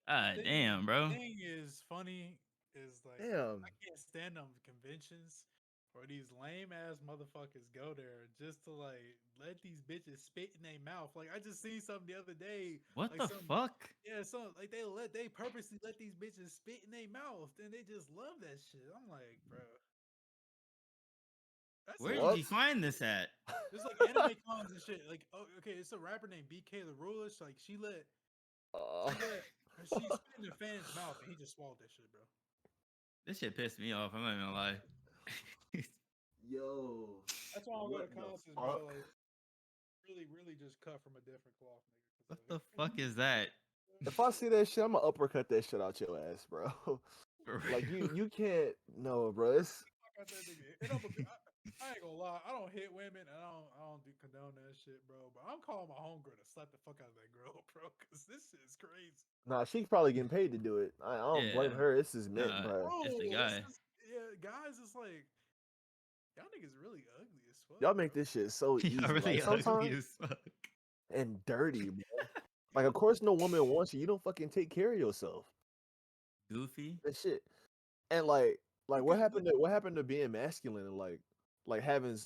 Ah, thing, damn, bro. thing is funny is like Damn. I can't stand them conventions where these lame ass motherfuckers go there just to like let these bitches spit in their mouth. Like I just seen something the other day. What Like the some fuck? yeah, so like they purposely let these bitches spit in their mouth and they just love that shit. I'm like, bro. That's Where like did What? you find this at? there's like anime cons and shit. Like, oh, okay, it's a rapper named BK the Ruler. So, like, Uh, she spit in the fan's mouth and he just swallowed that shit, bro. This shit pissed me off. I'm not even gonna lie. Yo. That's why I don't go to What the concerts, fuck? bro. Like, really just cut from a different cloth, nigga. What 'Cause, the like, fuck is that? If I see that shit, I'm gonna uppercut that shit out your ass, bro. For Like real. you can't. No, bro. It's fuck out that nigga. And I ain't gonna lie, I don't hit women and I don't do condone that shit, bro. But I'm calling my homegirl to slap the fuck out of that girl, bro, because this shit is crazy. nah. She's probably getting paid to do it. I don't blame Yeah. her. This is meant, Nah, bro. it's the Bro, guy. yeah, guys, it's like y'all niggas really ugly as fuck, Y'all make bro. this shit so easy. Y'all really Like ugly sometimes as fuck. and dirty, bro. Like of course no woman wants you. You don't fucking take care of yourself. Goofy. That shit. And like Look at what happened to being masculine and like having you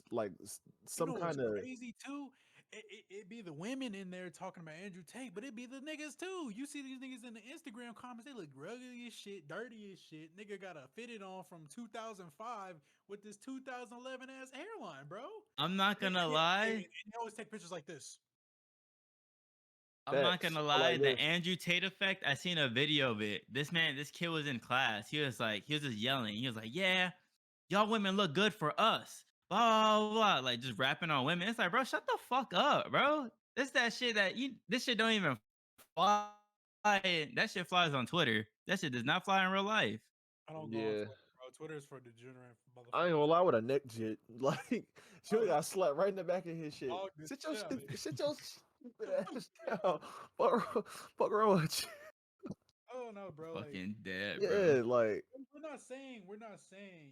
some know what's kind of crazy too? It be the women in there talking about Andrew Tate, but it be the niggas too. You see these niggas in the Instagram comments, they look ruggedy as shit, dirty as shit. Nigga got a fitted on from 2005 with this 2011 ass hairline, bro. I'm not And, gonna and, and lie. they always take pictures like this. I'm not facts. gonna Or lie. like The this. Andrew Tate effect. I seen a video of it. This kid was in class. He was just yelling. He was like, "Yeah, y'all women look good for us." Blah blah blah. Like just rapping on women. It's like, bro, shut the fuck up, bro. This that shit that you. This shit don't even fly. That shit flies on Twitter. That shit does not fly in real life. I don't go on Yeah. Twitter, bro. Twitter is for degenerate I ain't motherfuckers. gonna lie with a neck jit. Like, Oh, she got slapped right in the back of his shit. dog this Sit your shit out of here. sit your stupid ass down. Fuck wrong with you? I don't know, bro. Like, Fucking dead, bro. Yeah, like, we're not saying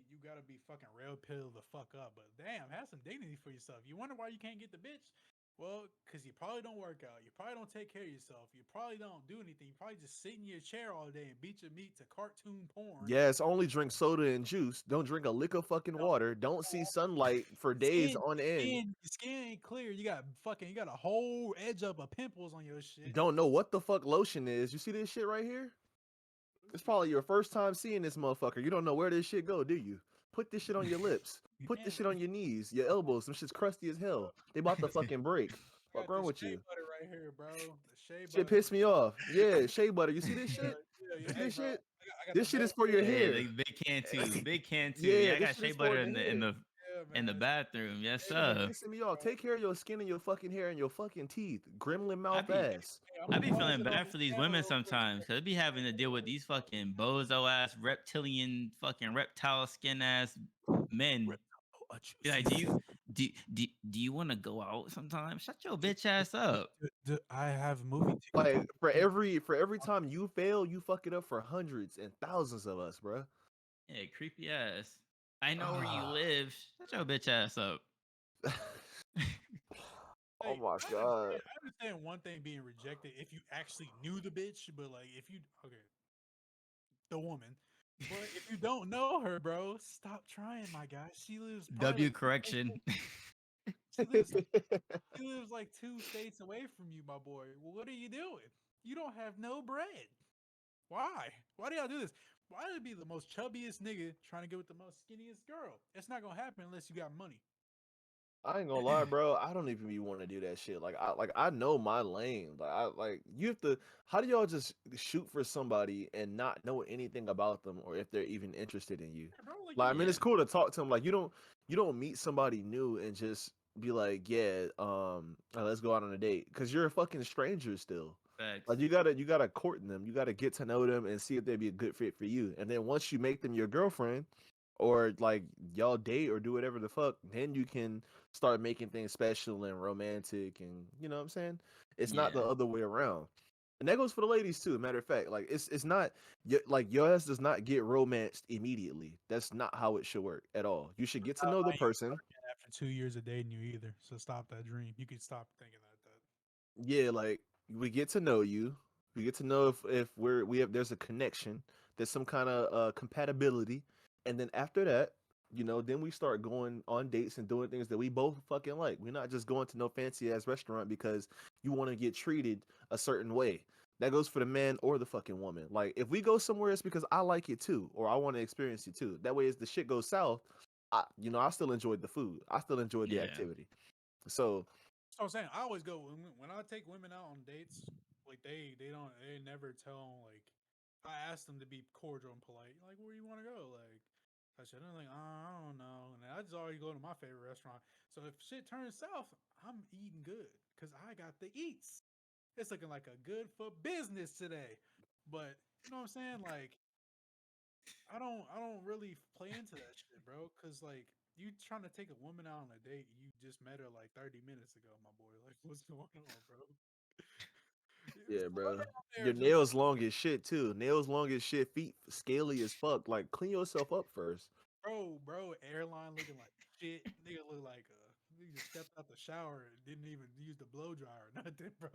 you gotta be fucking rail pill the fuck up, but damn, have some dignity for yourself. You wonder why you can't get the bitch? Well, because you probably don't work out. You probably don't take care of yourself. You probably don't do anything. You probably just sit in your chair all day and beat your meat to cartoon porn. yes, only drink soda and juice. Don't drink a lick of fucking No, water. Don't see sunlight for days on end. your skin ain't clear. You got a whole edge up of pimples on your shit. Don't know what the fuck lotion is. You see this shit right here? It's probably your first time seeing this motherfucker. You don't know where this shit go, do you? Put this shit on your lips. Put this And shit on your knees, your elbows. Some shit's crusty as hell. They about to fucking break. I Fuck got wrong this with shea you? butter right here, bro. The shea Shit butter. pissed me off. Yeah, shea butter. You see this Yeah, shit? yeah. You see Hey, this bro. shit? I got This the shit is best for your shea Yeah, hair. like big can too. Big can too. Yeah, Yeah, I this got shit shea is for butter the in hair. the in the man. bathroom. Yes, Shit be sir. pissing me off. Bro. Take care of your skin and your fucking hair and your fucking teeth. Gremlin I mouth be ass. Hey, I'm I gonna be pause feeling it on bad this for these panel women real quick. sometimes because they be having to deal with these fucking bozo ass reptilian fucking reptile skin ass men. A Be juicy like, do you want to go out sometime? Shut your bitch ass up. I have movie tickets. Like for every time you fail, you fuck it up for hundreds and thousands of us, bro. Yeah, creepy ass. I know where you Ah. live. Shut your bitch ass up. Oh Like, my god. I understand one thing being rejected if you actually knew the bitch, but like if you the woman, but if you don't know her, bro, stop trying, my guy. She lives probably W like correction. she lives she lives like 2 states away from you, my boy. Well, what are you doing? You don't have no bread. Why? Why do y'all do this? Why do it be the most chubbiest nigga trying to get with the most skinniest girl? It's not gonna happen unless you got money. I ain't gonna lie, bro. I don't even be want to do that shit. Like I know my lane. Like you have to. How do y'all just shoot for somebody and not know anything about them or if they're even interested in you? Yeah, bro, like Like I you, mean, Yeah, it's cool to talk to them. Like you don't meet somebody new and just be like, yeah, let's go out on a date because you're a fucking stranger still. facts. Like you gotta court them. You gotta get to know them and see if they'd be a good fit for you. And then once you make them your girlfriend, or like y'all date or do whatever the fuck, then you can start making things special and romantic and you know what I'm saying? It's not the Yeah, other way around. And that goes for the ladies too. Matter of fact, like it's not like your ass does not get romanced immediately. That's not how it should work at all. You should get to not know the how you person. after 2 years of dating you either. So stop that dream. You can stop thinking that. Yeah, like we get to know you. We get to know if we have there's a connection, there's some kind of compatibility, and then after that, then we start going on dates and doing things that we both fucking like. We're not just going to no fancy ass restaurant because you want to get treated a certain way. That goes for the man or the fucking woman. Like if we go somewhere, it's because I like it too, or I want to experience it too. That way, as the shit goes south, I still enjoyed the food. I still enjoyed the yeah, activity. So So I'm saying I always go when I take women out on dates. Like they never tell 'em, like I ask them to be cordial and polite. Like where you want to go? Like I said, I'm like I don't know, and I just always go to my favorite restaurant. So if shit turns south, I'm eating good because I got the eats. It's looking like a good for business today. But you know what I'm saying? Like I don't really play into that shit, bro. Cause like you trying to take a woman out on a date, you just met her like 30 minutes ago, my boy. Like what's going on, bro? yeah, Slow bro. down there, Your just nails long as shit too. Nails long as shit. Feet scaly as fuck. Like clean yourself up first. bro. Airline looking like shit. Nigga look like nigga just stepped out the shower and didn't even use the blow dryer or nothing, bro.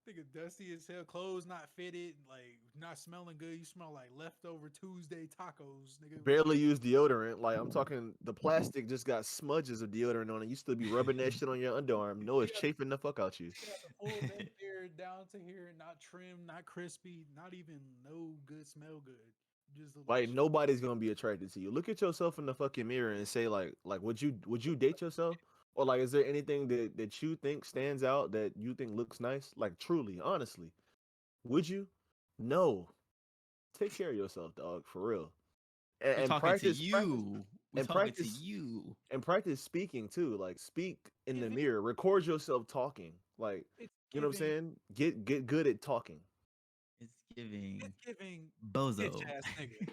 Nigga dusty as hell, clothes not fitted, like not smelling good. You smell like leftover Tuesday tacos, nigga. Barely use deodorant. Like I'm talking, the plastic just got smudges of deodorant on it. You still be rubbing that shit on your underarm. No, You it's got chafing the fuck out you. You got the full neck beard down to here, not trimmed, not crispy, not even no good smell good. You just look like Like nobody's gonna be attracted to you. Look at yourself in the fucking mirror and say like would you date yourself? Or like is there anything that you think stands out that you think looks nice? Like truly, honestly. Would you? No. Take care of yourself, dog, for real. And, we and talking to practice you. We and talking to practice you. and practice speaking too. Like speak in the giving. mirror. Record yourself talking. Like It's you know what I'm giving. saying? Get good at talking. It's giving It's giving bitch bozo. ass nigga.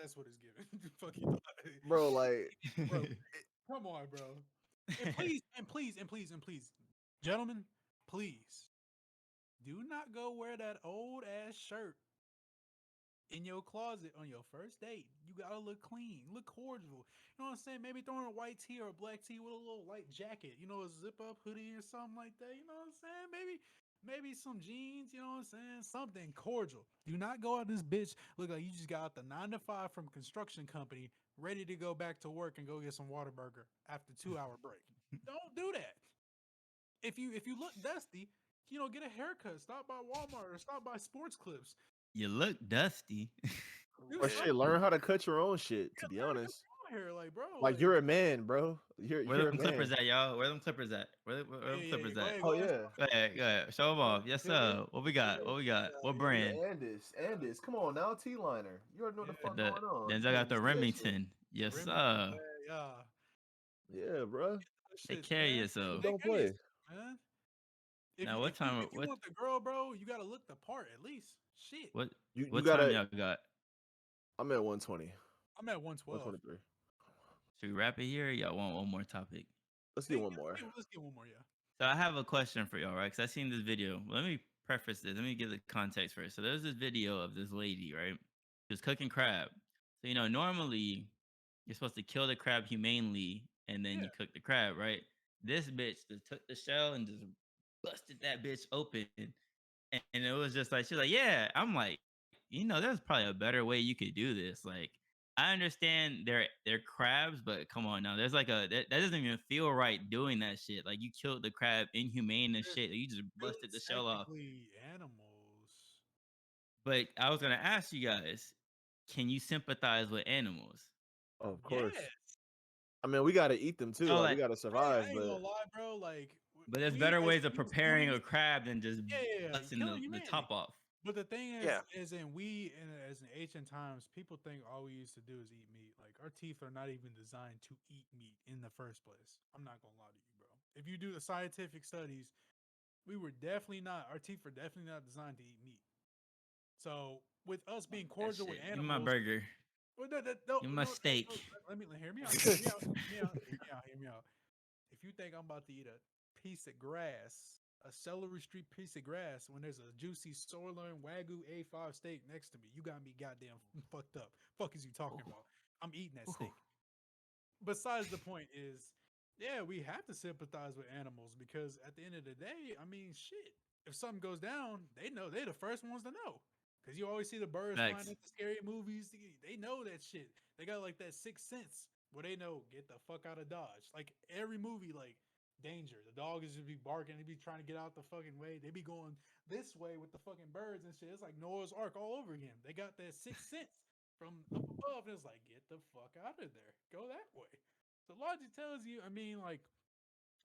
That's what it's giving. Fuck you, thought. Bro, like Bro. Come on, bro. And please, gentlemen, please do not go wear that old ass shirt in your closet on your first date. You gotta look clean, look cordial. You know what I'm saying? Maybe throw in a white tee or a black tee with a little light jacket. You know, a zip up hoodie or something like that. You know what I'm saying? Maybe some jeans. You know what I'm saying? Something cordial. Do not go out this bitch look like you just got out the 9 to 5 from construction company, ready to go back to work and go get some Whataburger after 2 hour break. Don't do that. If you look dusty, get a haircut. Stop by Walmart or stop by Sports Clips. You look dusty. Do or Yeah. shit, something. learn how to cut your own shit, to be Learn to cut honest. your own hair, like bro, Like like you're a man, bro. You're Where you're a them clippers man. at, y'all? Where them clippers at? Where them yeah. clippers Go at? ahead, Oh go ahead. yeah. Go ahead, go ahead. Show them off. Yes, sir. What we got? What we got? What Yeah, brand? And this. Come on now, T liner. You already know what the yeah. fuck The going on. You Denzel can't got be the snitching. Remington. Yes, Remington, sir. yeah. Yeah, bro. Those Take shits, care of man. You yourself. Take don't care of play. yourself, man. Now, what time? If you want the girl, bro, you gotta look the part at least. Shit. What You what time gotta. y'all got? I'm at 120, I'm at 112. 123. Should we wrap it here? Or y'all want one more topic? Let's do one more. Let's get one more, yeah. So I have a question for y'all, right? Because I seen this video. Let me preface this. Let me give the context first. So there's this video of this lady, right? She was cooking crab. So normally you're supposed to kill the crab humanely and then Yeah. you cook the crab, right? This bitch just took the shell and just busted that bitch open, and it was just like she's like, yeah. I'm like, there's probably a better way you could do this. Like, I understand they're crabs, but come on now. There's like that doesn't even feel right doing that shit. Like you killed the crab inhumane and They're shit. You just busted the still shell off. technically animals. But I was gonna ask you guys, can you sympathize with animals? Of course. Yes. I mean, we gotta eat them too. So Like we like, gotta I survive. ain't But gonna lie, bro. Like but there's we better as ways of preparing humans, a crab than just yeah, busting killing the humanity. top off. But the thing Yeah. is in as in ancient times, people think all we used to do is eat meat. Like our teeth are not even designed to eat meat in the first place. I'm not gonna lie to you, bro. If you do the scientific studies, our teeth were definitely not designed to eat meat. So with us being That cordial with shit. Give me my animals, burger. well, no, Give me my steak. let me hear me out. Hear me out. Hear me out. Hear me out. Hear me out. If you think I'm about to eat a piece of grass, a celery street piece of grass, when there's a juicy sirloin wagyu A5 steak next to me, you got me goddamn fucked up. Fuck is you talking about? I'm eating that steak. Besides the point is, yeah, we have to sympathize with animals because at the end of the day, I mean, shit. If something goes down, they know they're the first ones to know. Cause you always see the birds flying Facts. at the scary movies. They know that shit. They got like that sixth sense where they know get the fuck out of Dodge. Like every movie, like danger. The dog is just be barking. They be trying to get out the fucking way. They be going this way with the fucking birds and shit. It's like Noah's Ark all over again. They got that sixth sense from up above, and it's like get the fuck out of there. Go that way. So logic tells you. I mean, like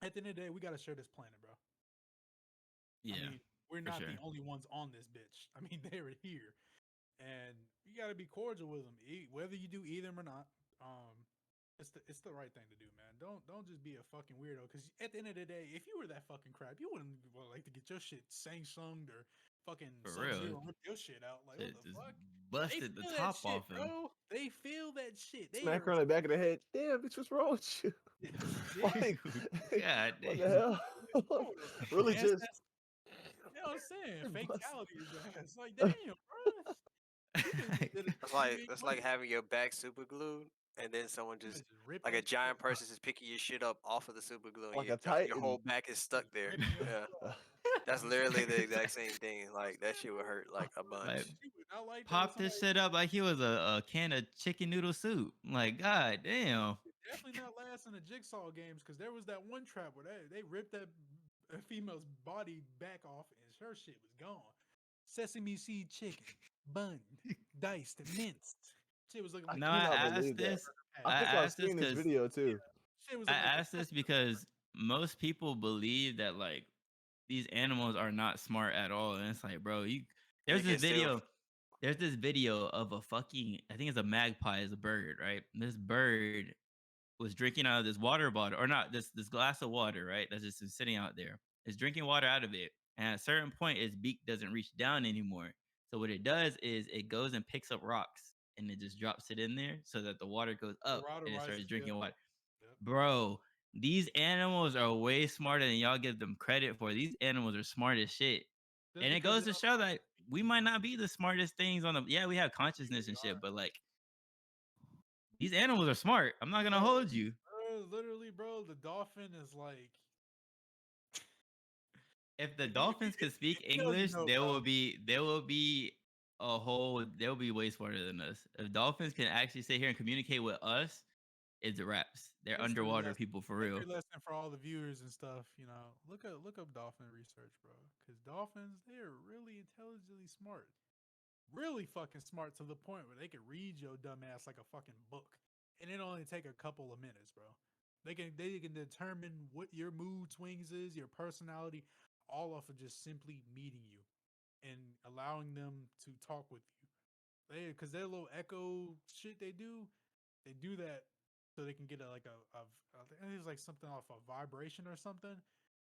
at the end of the day, we got to share this planet, bro. I Yeah, mean, we're for not sure. the only ones on this bitch. I mean, they're here, and you got to be cordial with them, whether you do eat them or not. Um, it's the right thing to do, man. Don't just be a fucking weirdo. Because at the end of the day, if you were that fucking crap, you wouldn't like to get your shit Samsunged or fucking For Sub real. Zero rip your shit out. Like what Shit the just fuck? They busted the feel that top shit, off him. bro. They feel that shit. They smack are her on the back of the head. Damn, bitch, what's wrong with you? yeah. Like, God what damn. the hell? Really just You know what I'm saying? bust. Fatality his ass. Like, damn, bro. You could have just did it It's for 20 like million it's like bucks. having your back super glued, and then someone You just just rip like a that shit giant off. person is picking your shit up off of the super glue, and Like a your whole titan. back is stuck Just there. ripping your Yeah, shit off. that's You see literally the what exact same thing. I'm Like that saying, shit would hurt like a bro? Like, bunch. You would not like that if pop this somebody shit up like he was a can of chicken noodle soup. Like, god damn. definitely not last in the jigsaw games because there was that one trap where they ripped that female's body back off and her shit was gone. Sesame seed chicken, bun, diced, minced. Shit was looking I like No, I cannot asked believe that. this. I I patty. think I've asked this seen this because video too. Shit was I looking like the asked this because most people believe that like these animals are not smart at all, and it's like, bro, And there's it this gets still. video. There's this video of a fucking, I think it's a magpie, is a bird, right? And this bird was drinking out of this water bottle, or not, this glass of water, right? That's just sitting out there. It's drinking water out of it, and at a certain point, its beak doesn't reach down anymore. So what it does is it goes and picks up rocks, and it just drops it in there so that the water goes the up, water and it starts rises. Yep. drinking water. Yep. Bro, these animals are way smarter than y'all give them credit for. These animals are smart as shit. Just And it because goes they to don't show know that we might not be the smartest things on the, yeah, we have who consciousness they and shit, are. but like these animals are smart. I'm not gonna Bro, hold you. literally, bro, the dolphin is like If the if you dolphins could speak if you know, you English, know, there bro. will be a whole, they'll be way smarter than us. If dolphins can actually sit here and communicate with us, it's raps. They're History underwater lesson, people for real. history lesson for all the viewers and stuff. You know, look up dolphin research, bro. Because dolphins, they are really intelligently smart, really fucking smart to the point where they can read your dumb ass like a fucking book, and it only take a couple of minutes, bro. They can determine what your mood swings is, your personality, all off of just simply meeting you and allowing them to talk with you. Because their little echo shit they do that so they can get I think it's like something off a vibration or something.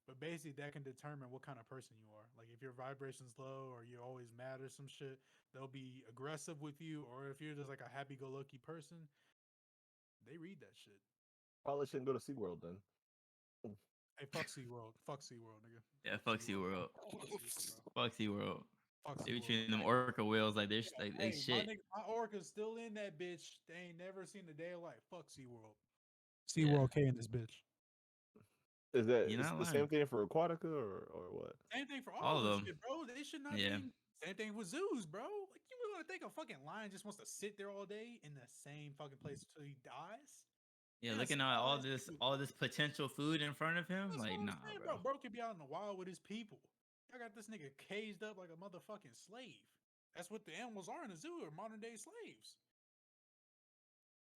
But basically, that can determine what kind of person you are. Like if your vibration's low or you're always mad or some shit, they'll be aggressive with you. Or if you're just like a happy-go-lucky person, they read that shit. Probably shouldn't go to SeaWorld then. Hey, fuck SeaWorld. Fuck SeaWorld, nigga. Yeah, fuck SeaWorld. Fuck SeaWorld, bro. Fuck SeaWorld. Fuck They be SeaWorld. treating them orca whales like they're Yeah, like they hey, my shit. nigga, my orca's still in that bitch. They ain't never seen the day of light. Fuck SeaWorld. Yeah. SeaWorld K in this bitch. You're Is not it the lying. same thing for Aquatica or what? Same thing for All all of this them. shit, bro. They should not Yeah. be. Same thing with zoos, bro. Like you really think a fucking lion just wants to sit there all day in the same fucking place until he dies? Yeah, In a looking at small ass all this potential food in front of him, That's like what I'm nah, saying, bro. bro. Bro could be out in the wild with his people. I got this nigga caged up like a motherfucking slave. That's what the animals are in a zoo, or modern day slaves.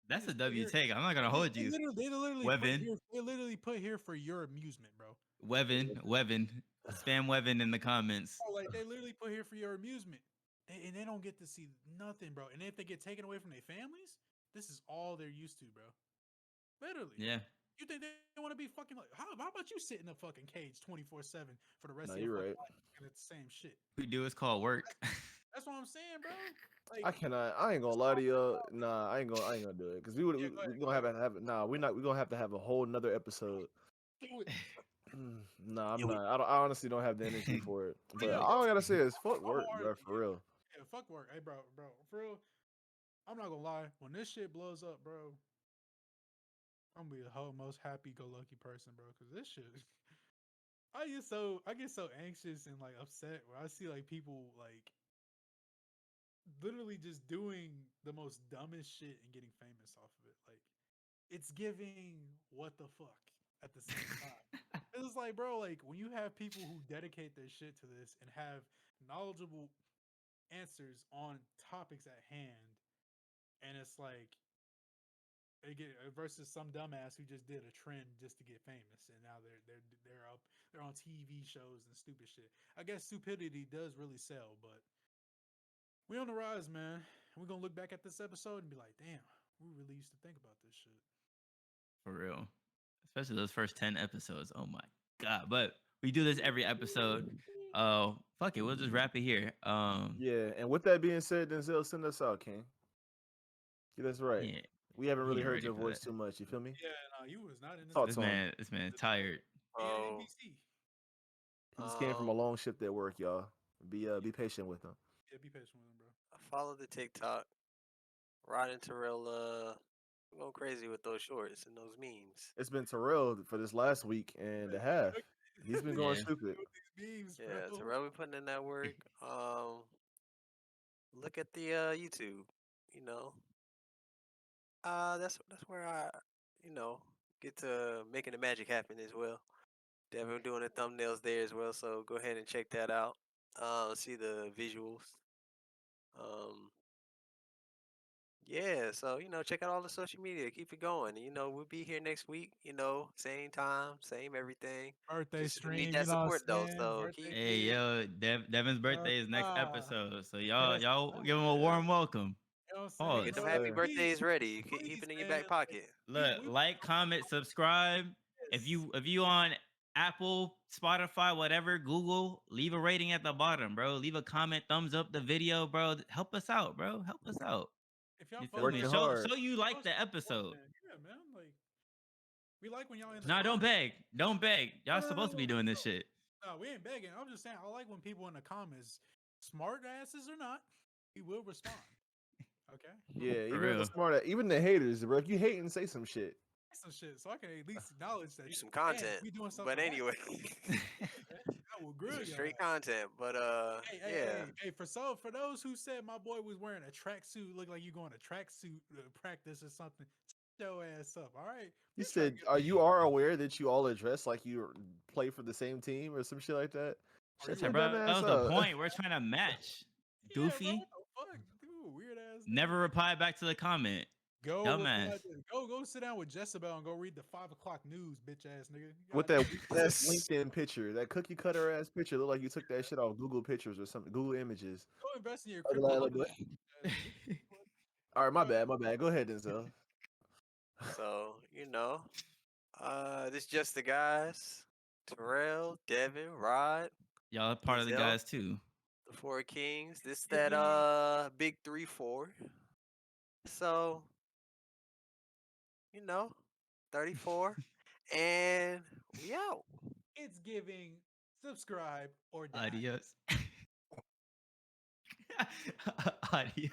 They That's a just put W here. take. I'm not gonna hold you. They literally put Wevin, here. They literally put here for your amusement, bro. Wevin, spam Wevin in the comments. Oh, like they literally put here for your amusement. And they don't get to see nothing, bro. And if they get taken away from their families, this is all they're used to, bro. Literally. Yeah, You think they want to be fucking like how about you sit in a fucking cage 24/7 for the rest No, of your you're fucking right. life looking at the same shit? we do is called work. That's what I'm saying, bro. Like I cannot. I ain't gonna lie to you. Nah, I ain't gonna do it because yeah, we go gonna ahead. have it. Nah, we gonna have to have a whole nother episode. Do it. Nah, I'm Yeah, we not. I honestly don't have the energy for it. Oh, But yeah, all I gotta say is I'm fuck work, bro. hard. For real. Yeah, fuck work. Hey, bro, for real. I'm not gonna lie. When this shit blows up, bro, I'm gonna be the whole most happy-go-lucky person, bro. Cause this shit, I get so anxious and like upset when I see like people like literally just doing the most dumbest shit and getting famous off of it. Like it's giving what the fuck at the same time. It's like, bro, like when you have people who dedicate their shit to this and have knowledgeable answers on topics at hand, and it's like versus some dumbass who just did a trend just to get famous, and now they're on TV shows and stupid shit. I guess stupidity does really sell, but we on the rise, man. And we're gonna look back at this episode and be like, damn, we really used to think about this shit. For real. Especially those first 10 episodes. Oh my god. But we do this every episode. Oh, fuck it. We'll just wrap it here. Yeah. And with that being said, Denzel, send us out, King. Yeah, that's right. Yeah, We haven't he really ain't heard ready your for voice that. too much. You feel me? Yeah, no, you was not in this. Talk This to him. man, this man tired. He at Oh, NBC. He just came from a long shift at work, y'all. Be patient with him. Yeah, be patient with him, bro. I follow the TikTok. Rod and Terrell going crazy with those shorts and those memes. It's been Terrell for this last week and a half. He's been going Yeah. stupid. These memes, Yeah, bro. Terrell be putting in that work. Look at the YouTube. You know, that's where I, you know, get to making the magic happen as well. Devin doing the thumbnails there as well, so go ahead and check that out. See the visuals. Um, yeah, so check out all the social media. Keep it going. We'll be here next week. Same time, same everything. Birthday Just we need stream, that you know what I'm support though. saying? So Birthday Hey, yo, Devin's birthday is next ah, episode. So that's y'all give him a warm welcome. you know what I'm saying, Pause. get them bro. happy sir. birthdays ready. Keep Please, it in your man. back pocket. Look, like, comment, subscribe. If you on Apple, Spotify, whatever, Google, leave a rating at the bottom, bro. Leave a comment, thumbs up the video, bro. Help us out, bro. Help us out. if y'all You feel fuck me? Working with Show hard. show you like us, the support, episode. man. Yeah, man. Like we like when y'all in the Nah, don't comments. beg. Don't beg. Y'all No, supposed to be no, doing this shit. no, we ain't begging. I'm just saying I like when people in the comments, smart asses or not, we will respond. Okay. Yeah, For even the real. even the haters, bro. If you hating, say some shit. Some shit, so I can at least acknowledge that. Do some Damn, content. we doing something. But right. anyway, I will do grill some y'all. straight content. But Hey, for those who said my boy was wearing a tracksuit, look like you going to tracksuit practice or something. Shut your ass up, all right? You We tryna said, get- "Are you aware that you all address like you play for the same team or some shit like that?" Are Shut you your Bro, dumb that ass was the up. point. We're trying to match. Yeah, bro, Goofy. what the fuck, dude, weird ass. Never nigga. reply back to the comment. Go Dumbass. go sit down with Jezebel and go read the 5 o'clock news, bitch ass nigga. You With gotta- that LinkedIn picture, that cookie cutter ass picture, look like you took that shit off Google Pictures or something. Google Images. go invest in your Ugly crypto. ass little boy. All right, my bad. Go ahead, Denzel. So, this just the guys. Terrell, Devin, Rod, Y'all are part of the Denzel, guys too. the Four Kings. This It's that giving big 3-4. So, you know, 34. And we out. it's giving subscribe or die. Adios. Adios.